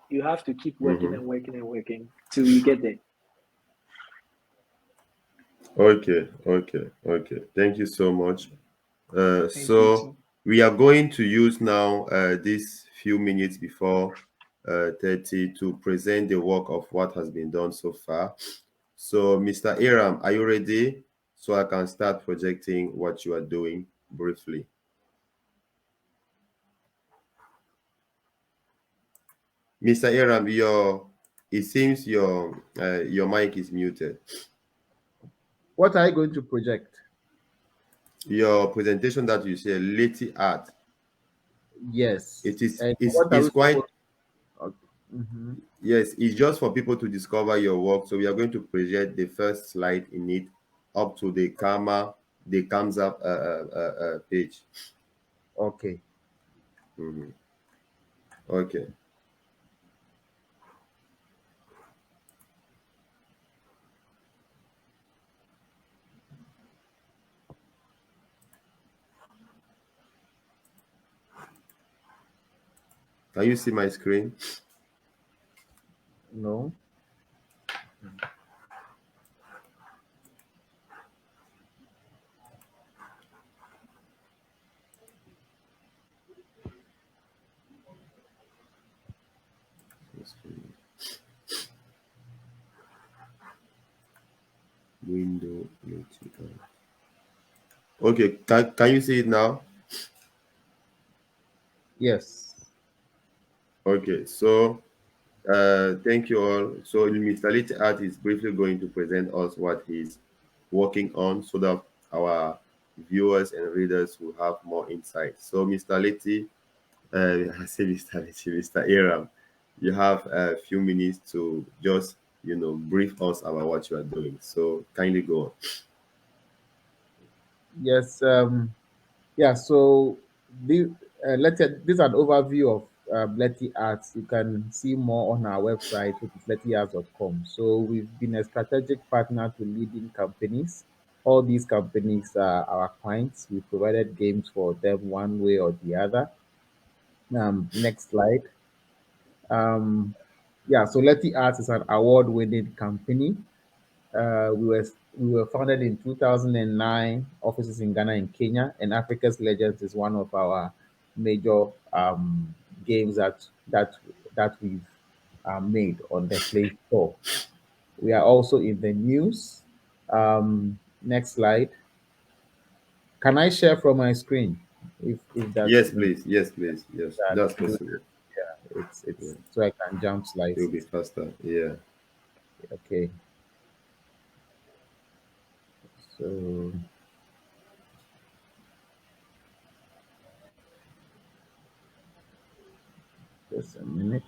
You have to keep working and working and working till you get there. okay. Thank you so much. Thank you So too. we are going to use now these few minutes before 30 to present the work of what has been done so far. So, Mr. Aram, are you ready? So I can start projecting what you are doing briefly. Mr. Aram, it seems your mic is muted. What are you going to project? Your presentation that you say, Leti Art, Yes. it is And it's, what are it's we quite. supposed to? Okay. Mhm. Yes, it's just for people to discover your work. So we are going to project the first slide in it up to the comes up page. Okay. Mhm. Okay. Can you see my screen? No. Window. Okay. Can you see it now? Yes. Okay. So thank you all. So Mr. Lit Art is briefly going to present us what he's working on so that our viewers and readers will have more insight. So Mr. Leti, I say Mr. Leti, Mr. Aram, you have a few minutes to just brief us about what you are doing. So kindly go on. Yes. Yeah. So this is an overview of Letty Arts. You can see more on our website, which is lettyarts.com. So we've been a strategic partner to leading companies. All these companies are our clients. We provided games for them one way or the other. Next slide. Yeah, so Letty Arts is an award-winning company. We were founded in 2009. Offices in Ghana and Kenya, and Africa's Legends is one of our major games that we've made on the Play Store. We are also in the news. Next slide. Can I share from my screen? If that's Yes, in please. Yes, please. Yes, that that's do possible. that. Yeah, it's Yeah, so I can jump it will slides. be faster. Yeah. Okay. So just a minute.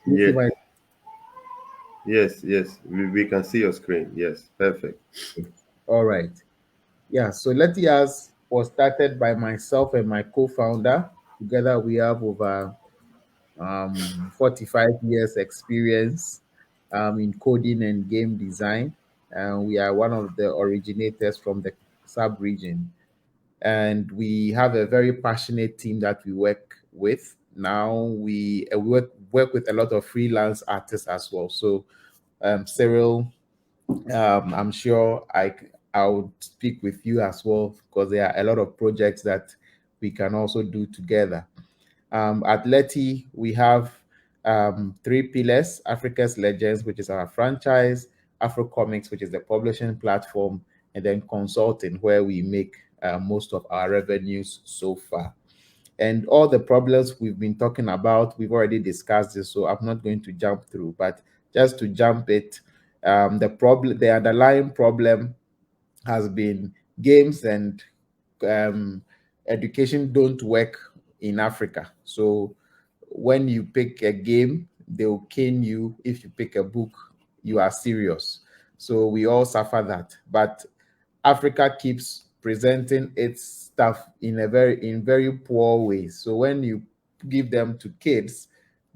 You see Yeah. my Yes, yes. We can see your screen. Yes, perfect. all right. Yeah, so Letias was started by myself and my co-founder. Together we have over 45 years experience in coding and game design. And we are one of the originators from the sub-region. And we have a very passionate team that we work with. Now we work with a lot of freelance artists as well. So Cyril, I'm sure I would speak with you as well because there are a lot of projects that we can also do together. At Leti, we have three pillars: Africa's Legends, which is our franchise; Afro Comics, which is the publishing platform; and then consulting, where we make most of our revenues so far. And all the problems we've been talking about, we've already discussed this, so I'm not going to jump through. But just to jump it, the underlying problem has been games and um, education don't work in Africa. So when you pick a game, they'll cane you. If you pick a book, you are serious. So we all suffer that. But Africa keeps presenting its stuff in very poor ways. So when you give them to kids,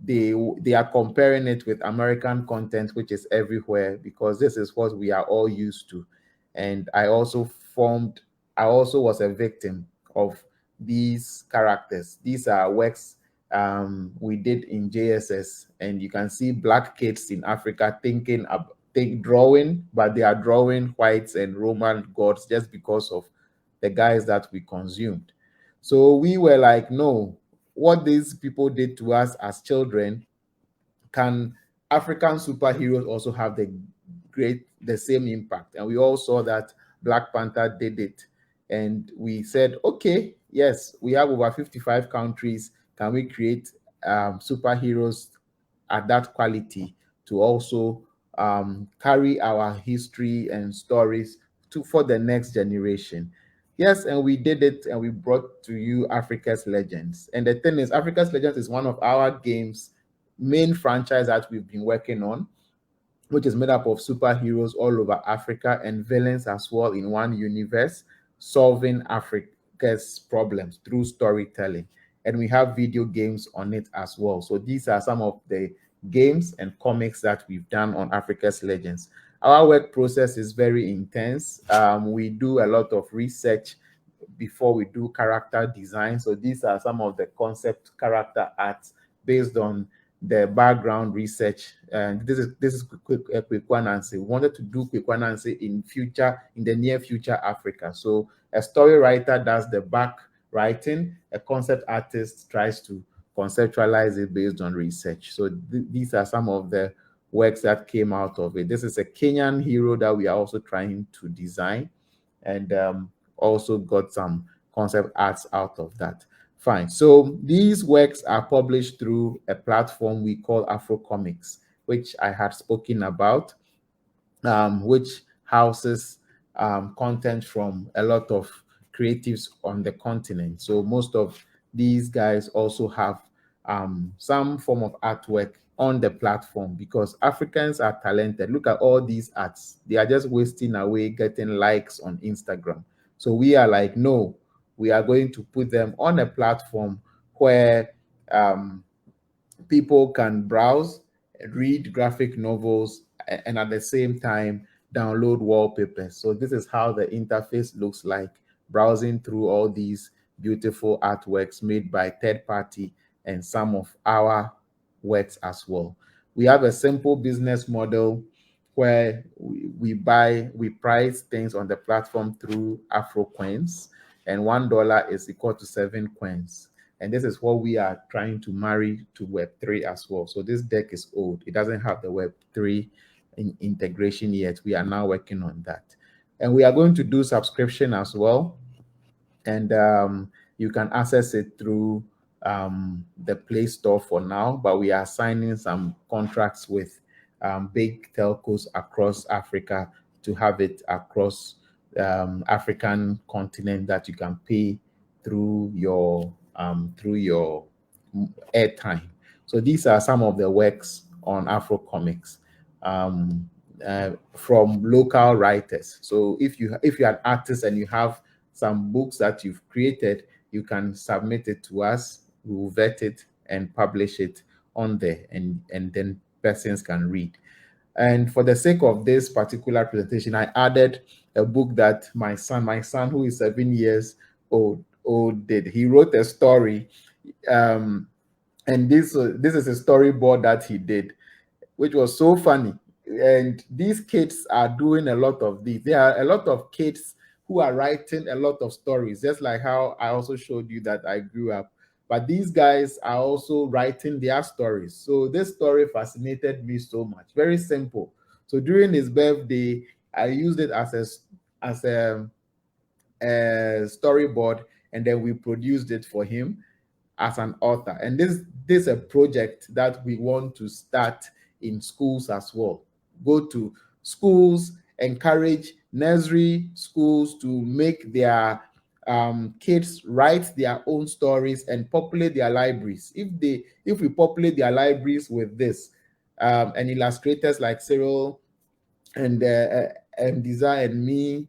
they are comparing it with American content, which is everywhere because this is what we are all used to. And I also was a victim of these characters. These are works we did in JSS, and you can see black kids in Africa drawing, but they are drawing whites and Roman gods just because of the guys that we consumed. So we were like, no, what these people did to us as children, can African superheroes also have the same impact? And we all saw that Black Panther did it. And we said, okay, yes, we have over 55 countries. Can we create superheroes at that quality to also carry our history and stories for the next generation? Yes, and we did it, and we brought to you Africa's Legends. And the thing is, Africa's Legends is one of our games main franchise that we've been working on, which is made up of superheroes all over Africa and villains as well in one universe, solving Africa's problems through storytelling. And we have video games on it as well. So these are some of the games and comics that we've done on Africa's Legends. Our work process is very intense. We do a lot of research before we do character design. So these are some of the concept character arts based on the background research. And this is Kwekwanansi. We wanted to do Kwekwanansi in the near future Africa. So a story writer does the back writing, a concept artist tries to conceptualize it based on research. So these are some of the works that came out of it. This is a Kenyan hero that we are also trying to design, and also got some concept arts out of that. Fine. So these works are published through a platform we call Afro Comics, which I had spoken about, which houses content from a lot of creatives on the continent. So most of these guys also have some form of artwork on the platform because Africans are talented. Look at all these arts. They are just wasting away getting likes on Instagram. So we are like, no, we are going to put them on a platform where people can browse, read graphic novels, and at the same time download wallpapers. So this is how the interface looks like, browsing through all these beautiful artworks made by third party and some of our works as well. We have a simple business model where we price things on the platform through Afro coins, and $1 is equal to 7 coins. And this is what we are trying to marry to Web3 as well. So this deck is old. It doesn't have the Web3 integration yet. We are now working on that. And we are going to do subscription as well. And you can access it through the Play Store for now, but we are signing some contracts with big telcos across Africa to have it across African continent that you can pay through your airtime. So these are some of the works on Afro Comics from local writers. So if you're an artist and you have some books that you've created, you can submit it to us. We will vet it and publish it on there, and then persons can read. And for the sake of this particular presentation, I added a book that my son who is 7 years old did. He wrote a story, and this is a storyboard that he did, which was so funny. And these kids are doing a lot of these. There are a lot of kids who are writing a lot of stories, just like how I also showed you that I grew up. But these guys are also writing their stories. So this story fascinated me so much. Very simple. So during his birthday, I used it as a storyboard, and then we produced it for him as an author. And this is a project that we want to start in schools as well. Go to schools, encourage nursery schools to make their kids write their own stories and populate their libraries. If we populate their libraries with this, and illustrators like Cyril and Desire and me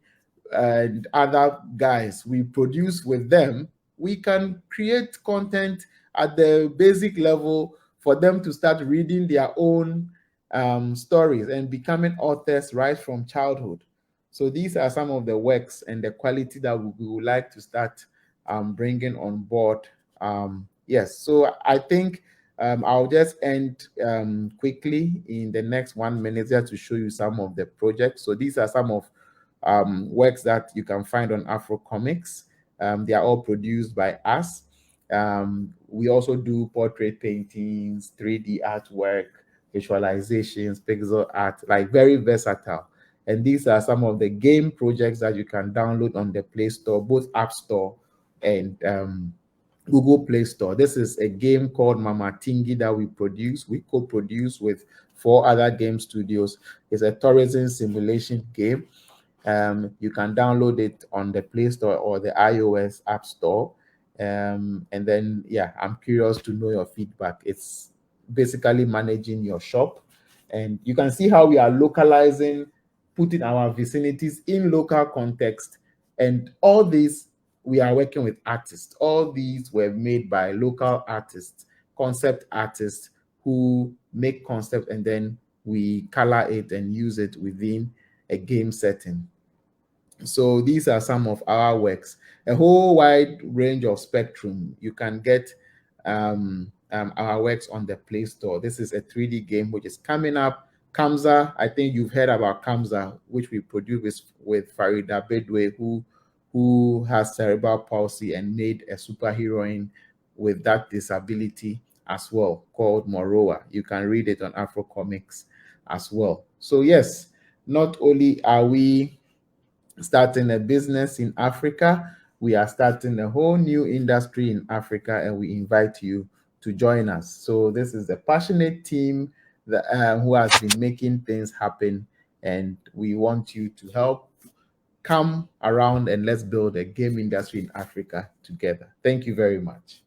and other guys, we produce with them, we can create content at the basic level for them to start reading their own stories and becoming authors right from childhood. So these are some of the works and the quality that we would like to start bringing on board. Yes, so I think I'll just end quickly in the next 1 minute just to show you some of the projects. So these are some of works that you can find on Afro Comics. They are all produced by us. We also do portrait paintings, 3D artwork, visualizations, pixel art, like very versatile. And these are some of the game projects that you can download on the Play Store, both App Store and Google Play Store. This is a game called Mama Tingi that we co-produce with 4 other game studios. It's a tourism simulation game. You can download it on the Play Store or the iOS App Store. And then, yeah, I'm curious to know your feedback. It's basically managing your shop. And you can see how we are localizing, putting our vicinities in local context. And all these, we are working with artists. All these were made by local artists, concept artists who make concept, and then we color it and use it within a game setting. So these are some of our works, a whole wide range of spectrum. You can get our works on the Play Store. This is a 3D game which is coming up. Kamza, I think you've heard about Kamza, which we produced with Farida Bedwe, who has cerebral palsy and made a superheroine with that disability as well, called Moroa. You can read it on Afro Comics as well. So yes, not only are we starting a business in Africa, we are starting a whole new industry in Africa, and we invite you to join us. So this is a passionate team that who has been making things happen, and we want you to help come around and let's build a game industry in Africa together. Thank you very much.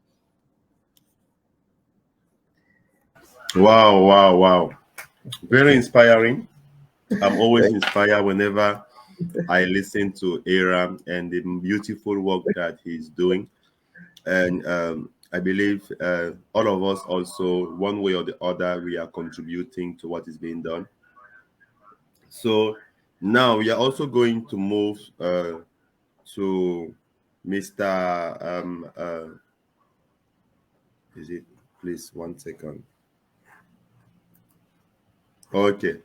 Wow, wow, wow. Very inspiring. I'm always inspired whenever I listen to Aram and the beautiful work that he's doing. And I believe all of us also, one way or the other, we are contributing to what is being done. So Now we are also going to move to Mr. Is it? Please, 1 second. Okay.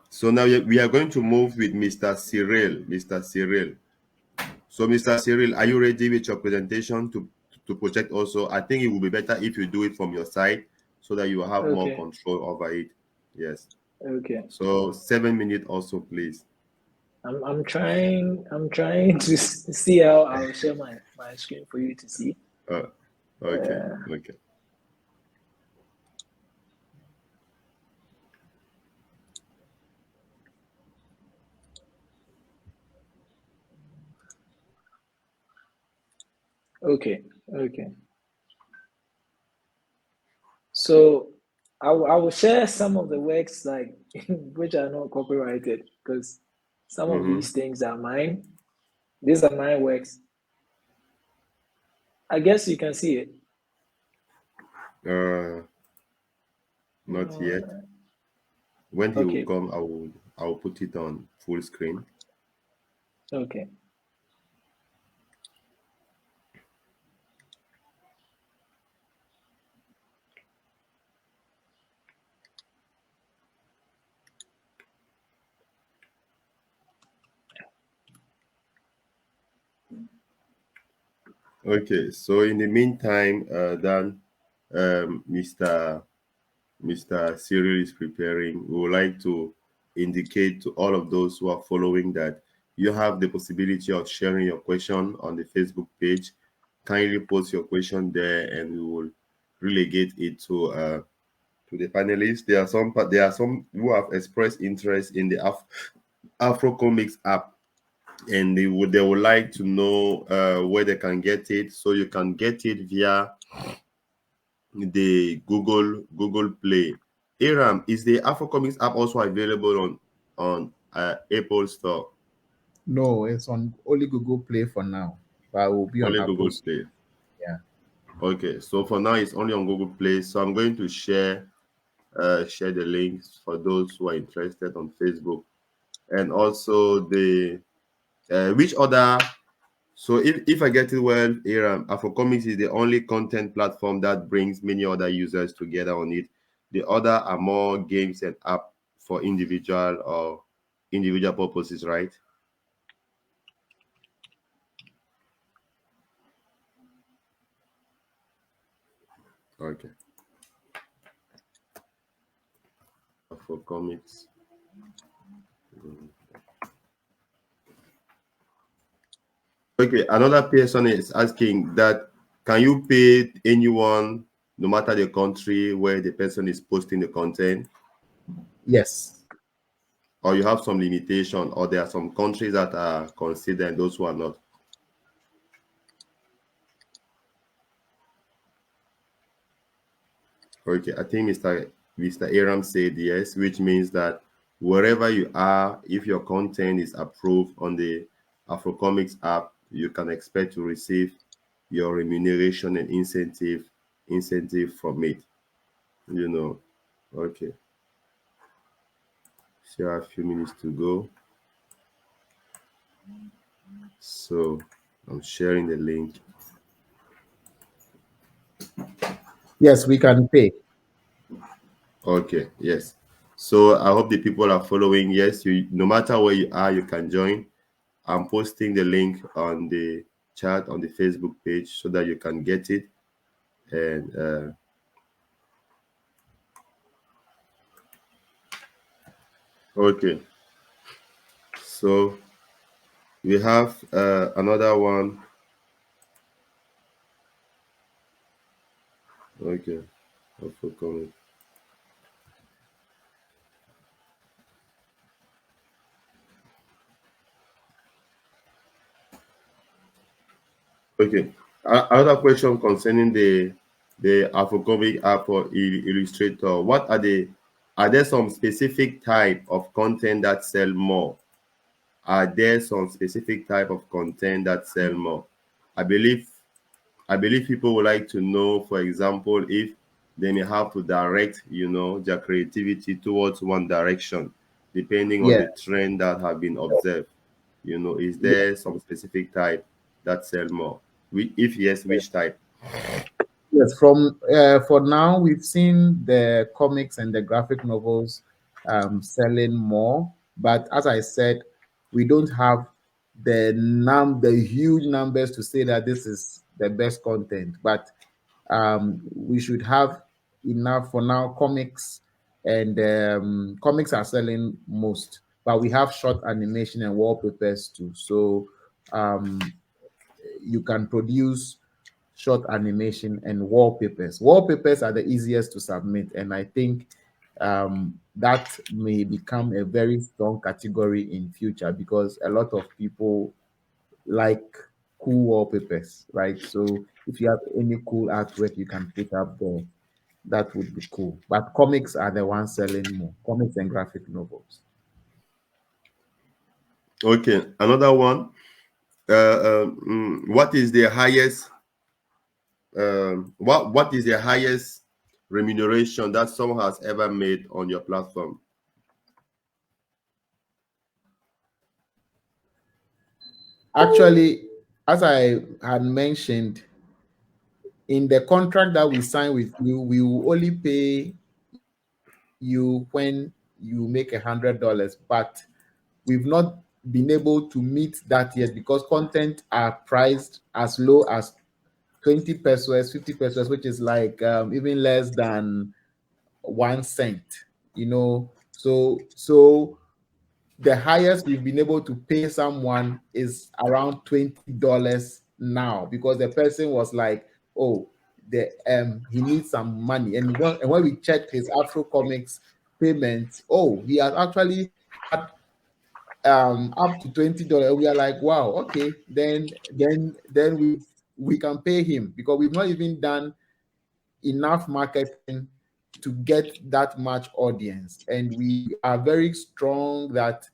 So now we are going to move with Mr. Cyril. Mr. Cyril. So, Mr. Cyril, are you ready with your presentation to project also? I think it will be better if you do it from your side so that you will have more Okay. control over it. Yes. Okay. So 7 minutes also, please. I'm trying to see how I'll share my screen for you to see. Okay. Okay. Okay. Okay. So I will share some of the works like which are not copyrighted because some of Mm-hmm. these things are mine. These are my works. I guess you can see it. Not yet. When he will Okay. come, I will put it on full screen. Okay. Okay. So in the meantime, then Mr. Cyril is preparing. We would like to indicate to all of those who are following that you have the possibility of sharing your question on the Facebook page. Kindly post your question there, and we will relegate it to the panelists. There are some who have expressed interest in the Afro Comics app, and they would like to know where they can get it. So you can get it via the Google Play. Aram, is the Afro Comics app also available on Apple Store? No, it's on only Google Play for now, but it will be on Only Apple Google Store. Play. Yeah. Okay, so for now it's only on Google Play. So I'm going to share the links for those who are interested on Facebook, and also the which other. So if I get it well, Aram, Afro Comics is the only content platform that brings many other users together on it. The other are more games and app for individual purposes, right? Okay. For comics. Okay, another person is asking that can you pay anyone, no matter the country where the person is posting the content, Yes. or you have some limitation, or there are some countries that are considered and those who are not? Okay, I think Mr. Aram said yes, which means that wherever you are, if your content is approved on the Afrocomics app, you can expect to receive your remuneration and incentive from it. You know. Okay. Still have a few minutes to go. So I'm sharing the link. Yes, we can pay. Okay, yes. So I hope the people are following. Yes, you no matter where you are, you can join. I'm posting the link on the chat on the Facebook page so that you can get it. And okay, so we have another one. Okay, also coming. Okay, another question concerning the Afrocomic app or Illustrator. Are there some specific type of content that sell more? Are there some specific type of content that sell more? I believe I believe people would like to know, for example, if they may have to direct, their creativity towards one direction. depending on Yeah, the trend that have been observed? You know, is yeah. there some specific type that sell more? If yes, which type? Yes, for now, we've seen the comics and the graphic novels selling more, but as I said, we don't have the huge numbers to say that this is the best content. But we should have enough for now. Comics are selling most, but we have short animation and wallpapers too. So um, you can produce short animation and wallpapers. Wallpapers are the easiest to submit, and I think that may become a very strong category in future because a lot of people like cool wallpapers, right? So if you have any cool artwork you can put up there, that would be cool. But comics are the ones selling more. Comics and graphic novels. Okay, another one. What is the highest? What is the highest remuneration that someone has ever made on your platform? Actually, as I had mentioned, in the contract that we sign with you, we will only pay you when you make $100, but we've not been able to meet that yet because content are priced as low as 20 pesos, 50 pesos, which is like even less than 1 cent, so the highest we've been able to pay someone is around $20 now because the person was like, oh, he needs some money. And when we checked his Afro Comics payments, oh, he has actually had up to $20. We are like, wow, okay, then we can pay him because we've not even done enough marketing to get that much audience. And we are very strong that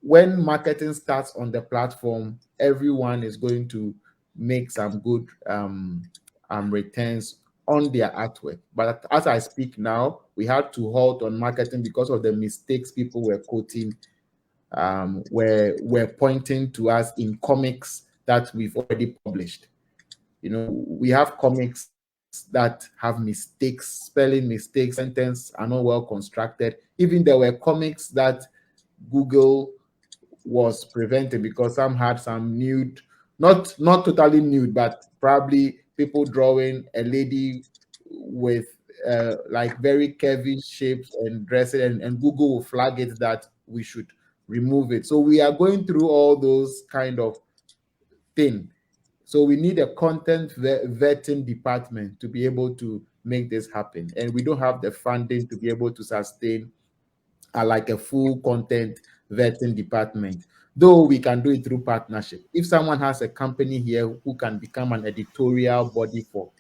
when marketing starts on the platform, everyone is going to make some good returns on their artwork. But as I speak now, we had to halt on marketing because of the mistakes people were quoting, were pointing to us in comics that we've already published. We have comics that have mistakes, spelling mistakes, sentences are not well constructed. Even there were comics that Google was preventing because some had some nude, not totally nude, but probably people drawing a lady with like very curvy shapes and dressing, and Google will flag it that we should remove it. So we are going through all those kind of thing. So we need a content vetting department to be able to make this happen, and we don't have the funding to be able to sustain like a full content vetting department, though we can do it through partnership. If someone has a company here who can become an editorial body for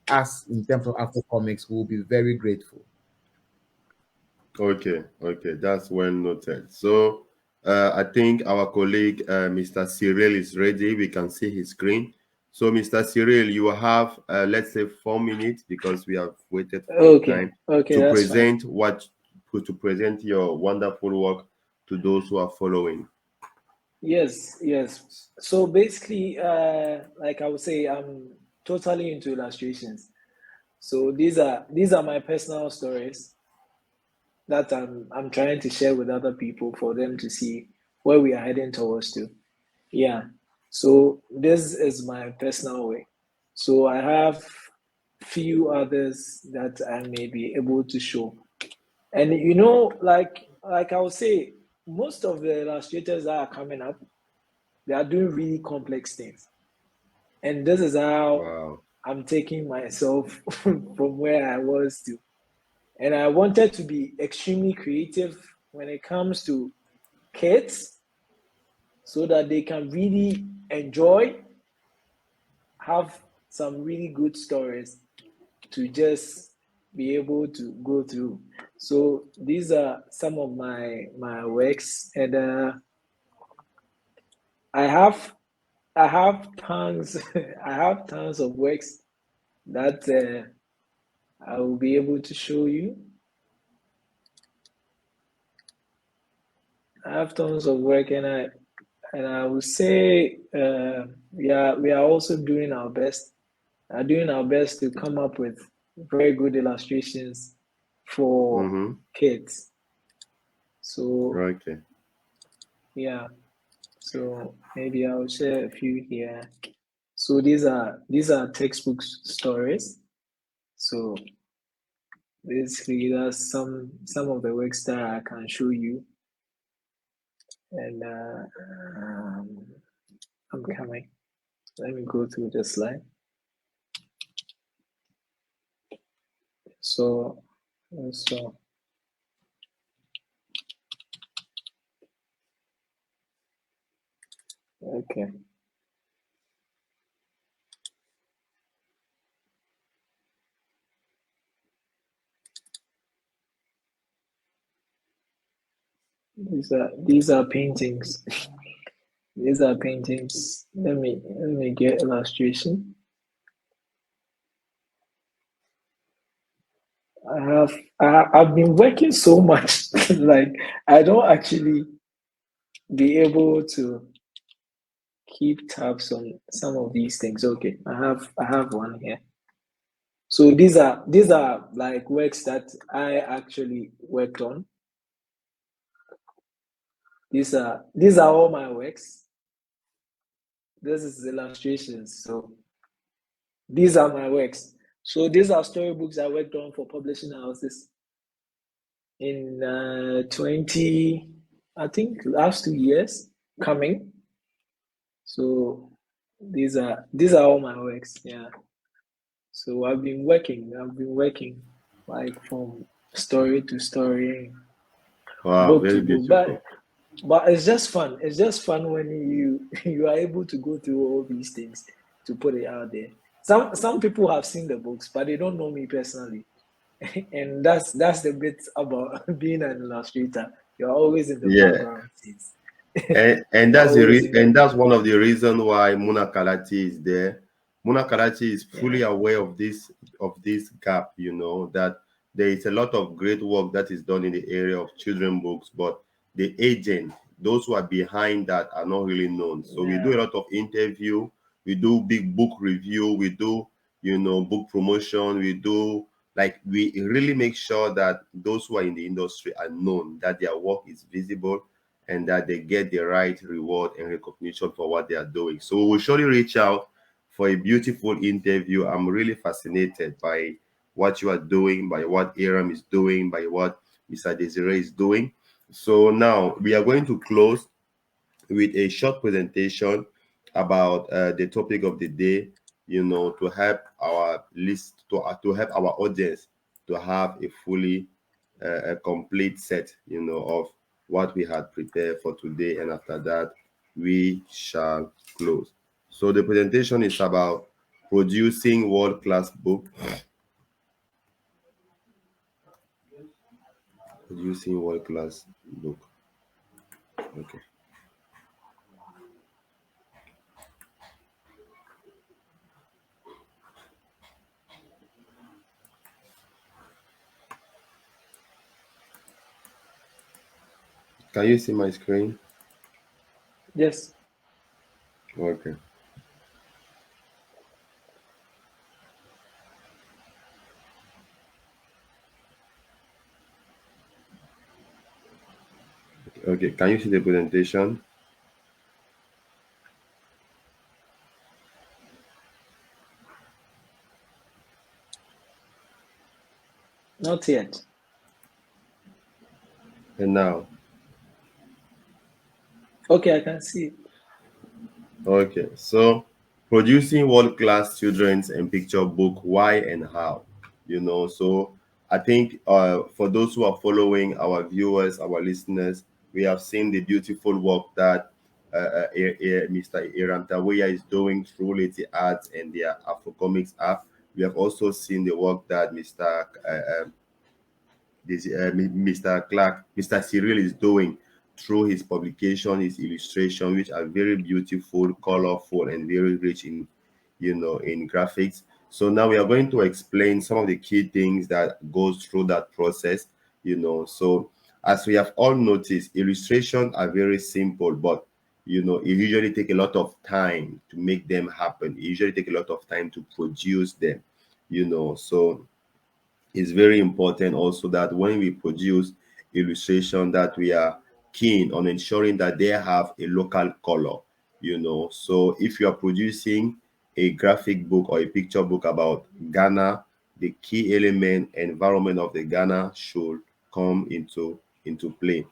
us in terms of Afro Comics, we will be very grateful. Okay, that's well noted. So I think our colleague Mr. Cyril is ready. We can see his screen. So Mr. Cyril, you have let's say 4 minutes because we have waited for some Okay, time okay, to that's fine. present your wonderful work to those who are following. Yes, yes. So basically, like I would say, I'm totally into illustrations. So these are my personal stories that I'm trying to share with other people for them to see where we are heading towards to. Yeah. So this is my personal way. So I have few others that I may be able to show. And like I would say, most of the illustrators that are coming up, they are doing really complex things. And this is how Wow. I'm taking myself from where I was to. And I wanted to be extremely creative when it comes to kids so that they can really enjoy, have some really good stories to just be able to go through. So these are some of my works, and I have I have tons I have tons of works that I will be able to show you. I have tons of work, and I would say we are also doing our best. Doing our best to come up with very good illustrations for Mm-hmm. kids. So Okay. yeah, so maybe I'll share a few here. So these are textbook stories. So basically, that's some of the works that I can show you, and I'm coming. Let me go through the slide. So, so okay. These are paintings. These are paintings. Let me get illustration. I've been working so much, like I don't actually be able to keep tabs on some of these things. Okay, I have one here. So these are like works that I actually worked on. These are all my works. This is illustrations. So these are my works. So these are storybooks I worked on for publishing houses in 20, I think last 2 years coming. So these are all my works. Yeah. So I've been working like from story to story, Wow, book very to book. beautiful. But it's just fun. It's just fun when you are able to go through all these things to put it out there. Some people have seen the books, but they don't know me personally. And that's the bit about being an illustrator. You're always in the Yeah. background scenes. And You're that's always in the and that's one of the reasons why Muna Kalati is there. Muna Kalati is yeah. fully aware of this gap, that there is a lot of great work that is done in the area of children books, but the agent, those who are behind that are not really known. So we Yeah. do a lot of interview, we do big book review, we do, book promotion, we really make sure that those who are in the industry are known, that their work is visible, and that they get the right reward and recognition for what they are doing. So we will surely reach out for a beautiful interview. I'm really fascinated by what you are doing, by what Aram is doing, by what Mr. Desiree is doing. So now we are going to close with a short presentation about the topic of the day, to help our to help our audience to have a complete set, of what we had prepared for today. And after that, we shall close. So the presentation is about producing world-class book, producing world-class book. Okay. Can you see my screen? Yes. Okay. Okay. Can you see the presentation? Not yet. And now, Okay, I can see it. okay. So producing world-class children's and picture book, why and how? So I think for those who are following, our viewers, our listeners, we have seen the beautiful work that Mr. Iram Tawiya is doing through Leti Arts and their Afrocomics app. We have also seen the work that Mr. Clark, Mr. Cyril is doing through his publication, his illustration, which are very beautiful, colorful, and very rich in graphics. So now we are going to explain some of the key things that goes through that process. So as we have all noticed, illustrations are very simple, but it usually take a lot of time to make them happen. It usually take a lot of time to produce them. So it's very important also that when we produce illustration, that we are keen on ensuring that they have a local color. So if you are producing a graphic book or a picture book about Ghana, the key element environment of the Ghana should come into play.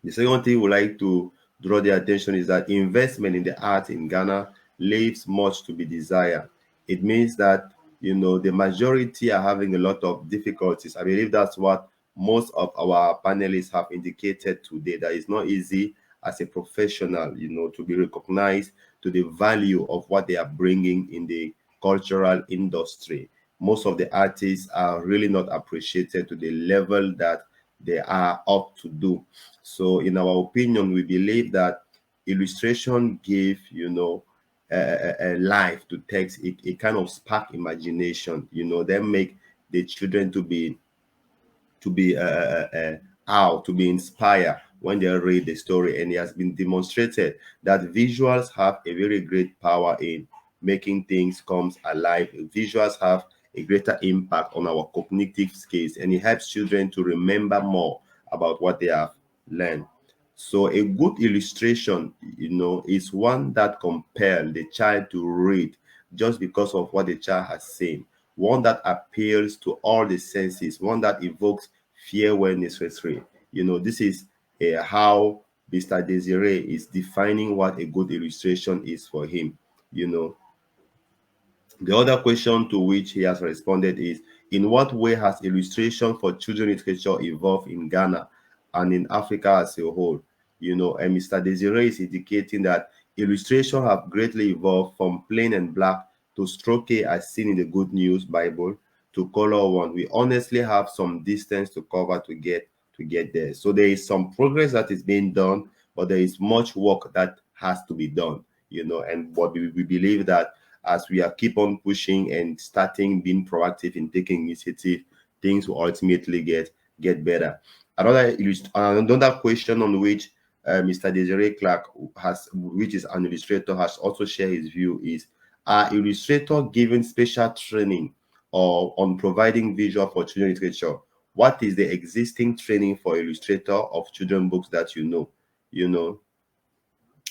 The second thing we like to draw the attention is that investment in the arts in Ghana leaves much to be desired. It means that the majority are having a lot of difficulties. I believe that's what most of our panelists have indicated today. That it's not easy as a professional, to be recognized to the value of what they are bringing in the cultural industry. Most of the artists are really not appreciated to the level that they are up to do. So, in our opinion, we believe that illustration give, a life to text. It kind of spark imagination. They make the children to be out, to be inspired when they read the story. And it has been demonstrated that visuals have a very great power in making things come alive. Visuals have a greater impact on our cognitive skills, and it helps children to remember more about what they have learned. So a good illustration, is one that compels the child to read just because of what the child has seen. One that appeals to all the senses, one that evokes fear when necessary. This is how Mr. Desiree is defining what a good illustration is for him. The other question to which he has responded is, in what way has illustration for children literature evolved in Ghana and in Africa as a whole? And Mr. Desiree is indicating that illustration have greatly evolved from plain and black to stroke as seen in the Good News Bible to color one. We honestly have some distance to cover to get there. So there is some progress that is being done, but there is much work that has to be done. And what we believe that as we are keep on pushing and starting being proactive in taking initiative, things will ultimately get better. Another question on which Mr. Desiree Clark which is an illustrator, has also shared his view is: are illustrator given special training or on providing visual for children literature? What is the existing training for illustrator of children books that you know?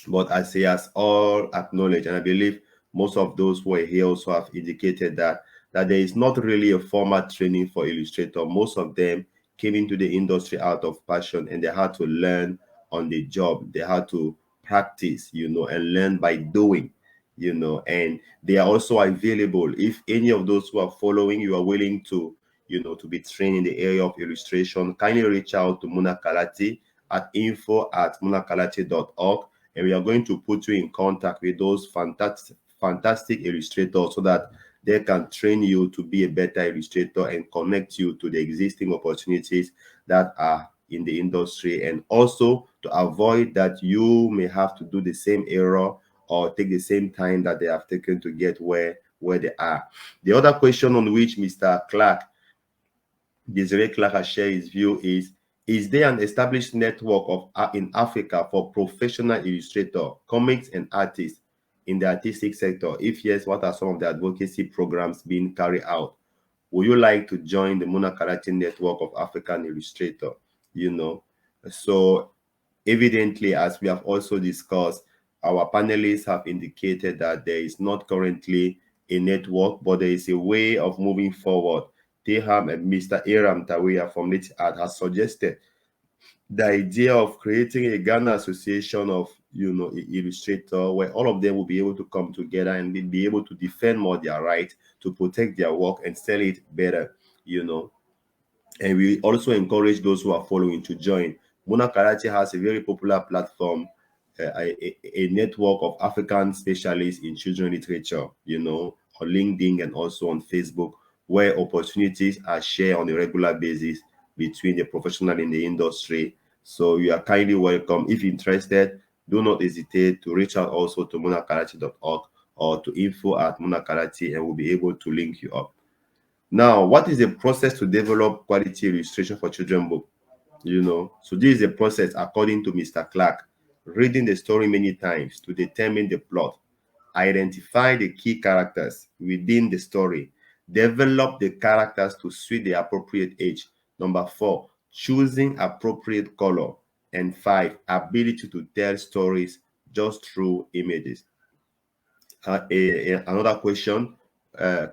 But as he has all acknowledged, and I believe most of those who are here also have indicated that there is not really a formal training for illustrator. Most of them came into the industry out of passion, and they had to learn on the job. They had to practice, and learn by doing, and they are also available. If any of those who are following, you are willing to, to be trained in the area of illustration, kindly reach out to Muna Kalati at info@munakalati.org, and we are going to put you in contact with those fantastic illustrators so that they can train you to be a better illustrator and connect you to the existing opportunities that are in the industry, and also to avoid that you may have to do the same error or take the same time that they have taken to get where they are. The other question on which Mr. Desiree Clark has shared his view is there an established network in Africa for professional illustrator, comics, and artists in the artistic sector? If yes, what are some of the advocacy programs being carried out? Would you like to join the Muna Kalati network of African illustrator? So evidently, as we have also discussed, our panelists have indicated that there is not currently a network, but there is a way of moving forward. Teham and Mr. Aram Tawiya from Native Art has suggested the idea of creating a Ghana association of illustrator, where all of them will be able to come together and be able to defend more their right to protect their work and sell it better. And we also encourage those who are following to join. Muna Kalati has a very popular platform, a network of African specialists in children literature, on LinkedIn and also on Facebook, where opportunities are shared on a regular basis between the professional in the industry. So you are kindly welcome. If interested, do not hesitate to reach out also to munakalati.org or to info@munakalati, and we'll be able to link you up. Now, what is the process to develop quality illustration for children book? So this is a process, according to Mr. Clark: reading the story many times to determine the plot, identify the key characters within the story, develop the characters to suit the appropriate age. Number 4, choosing appropriate color. And 5, ability to tell stories just through images. Another question: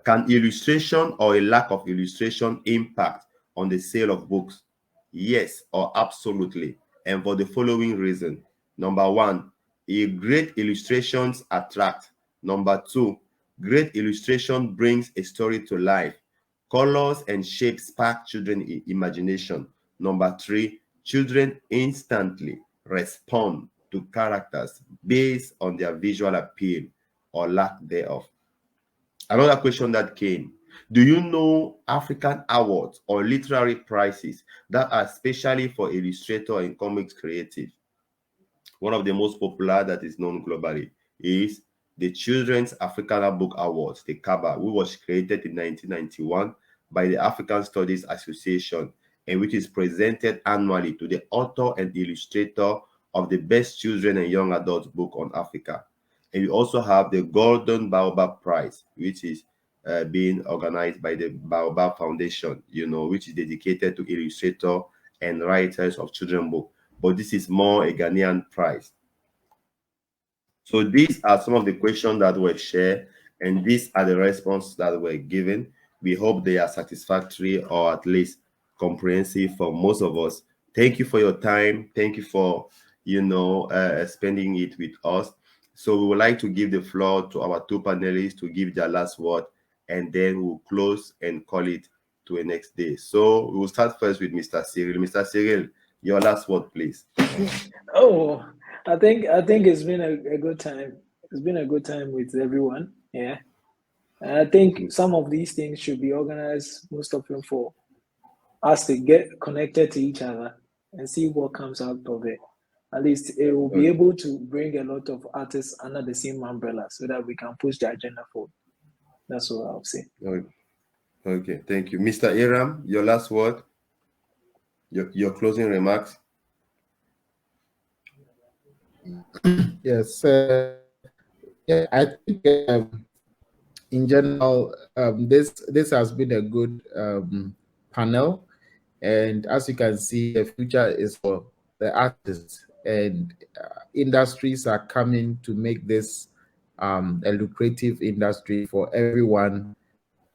can illustration or a lack of illustration impact on the sale of books? Yes, or absolutely, and for the following reason. Number 1, great illustrations attract. Number 2, great illustration brings a story to life. Colors and shapes spark children's imagination. Number 3, children instantly respond to characters based on their visual appeal or lack thereof. Another question that came: do you know African awards or literary prizes that are specially for illustrator and comics creative? One of the most popular that is known globally is the Children's Africana Book Awards, the CABA, which was created in 1991 by the African Studies Association, and which is presented annually to the author and illustrator of the best children and young adult book on Africa. And we also have the Golden Baobab Prize, which is being organized by the Baobab Foundation, which is dedicated to illustrator and writers of children book. But this is more a Ghanaian prize. So these are some of the questions that were shared, and these are the responses that were given. We hope they are satisfactory or at least comprehensive for most of us. Thank you for your time. Thank you for spending it with us. So we would like to give the floor to our two panelists to give their last word, and then we'll close and call it to a next day. So we will start first with Mr. Cyril. Mr. Cyril, your last word, please. Oh, I think it's been a good time. It's been a good time with everyone. Yeah. And I think some of these things should be organized, most of them, for us to get connected to each other and see what comes out of it. At least it will be able to bring a lot of artists under the same umbrella so that we can push the agenda forward. That's what I'll say. Okay, thank you. Mr. Aram, your last word, your closing remarks. Yes, yeah, I think in general, this has been a good panel, and as you can see, the future is for the artists, and industries are coming to make this a lucrative industry for everyone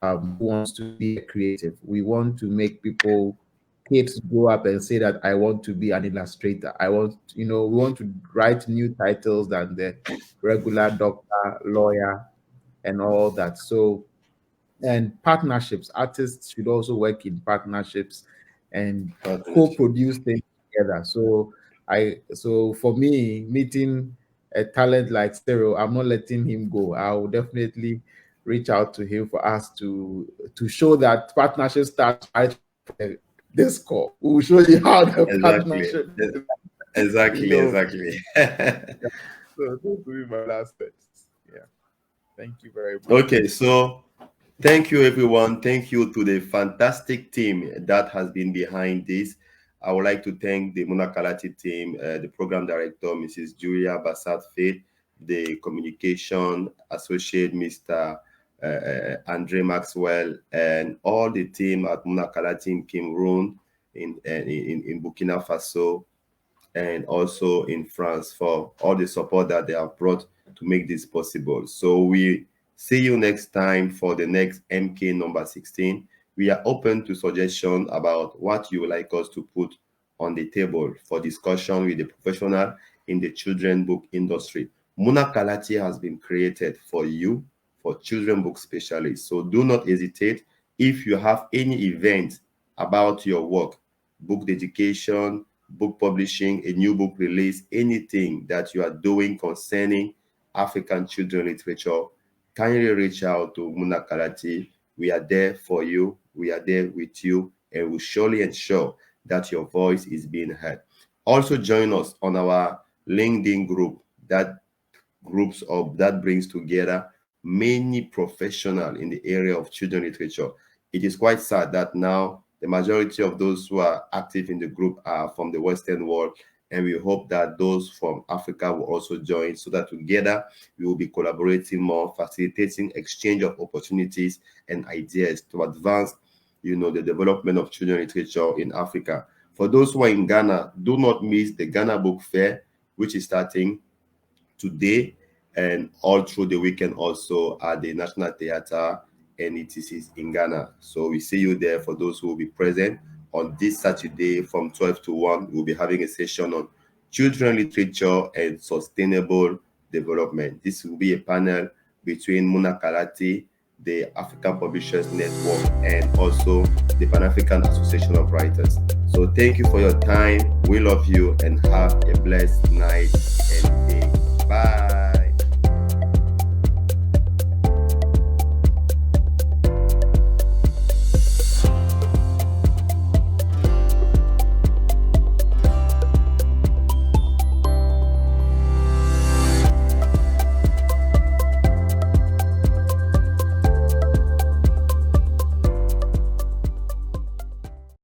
who wants to be a creative. We want to make kids grow up and say that I want to be an illustrator. We want to write new titles than the regular doctor, lawyer, and all that. So, and partnerships, artists should also work in partnerships and co-produce things together. So for me, meeting a talent like Cyril, I'm not letting him go. I will definitely reach out to him for us to show that partnership starts right from this call. We will show you how the partnership. Exactly. So those will be my last words. Yeah. Thank you very much. Okay, so thank you, everyone. Thank you to the fantastic team that has been behind this. I would like to thank the Muna Kalati team, the program director, Mrs. Julia Bassat Faith, the communication associate, Mr. Andre Maxwell, and all the team at Muna Kalati in Cameroon, in Burkina Faso, and also in France, for all the support that they have brought to make this possible. So we see you next time for the next MK number 16. We are open to suggestion about what you would like us to put on the table for discussion with the professional in the children book industry. Muna Kalati has been created for you, for children book specialists. So do not hesitate. If you have any event about your work, book dedication, book publishing, a new book release, anything that you are doing concerning African children literature, kindly reach out to Muna Kalati. We are there for you. We are there with you, and will surely ensure that your voice is being heard. Also join us on our LinkedIn group that brings together many professionals in the area of children literature. It is quite sad that now The majority of those who are active in the group are from the Western world, and we hope that those from Africa will also join, so that together we will be collaborating more, facilitating exchange of opportunities and ideas to advance, the development of children's literature in Africa. For those who are in Ghana, do not miss the Ghana Book Fair, which is starting today and all through the weekend also at the National Theatre and ETCs in Ghana. So we see you there. For those who will be present on this Saturday from 12 to 1, we'll be having a session on children literature and sustainable development. This will be a panel between Muna Kalati, the African Publishers Network, and also the Pan-African Association of Writers. So thank you for your time. We love you and have a blessed night and day. Bye.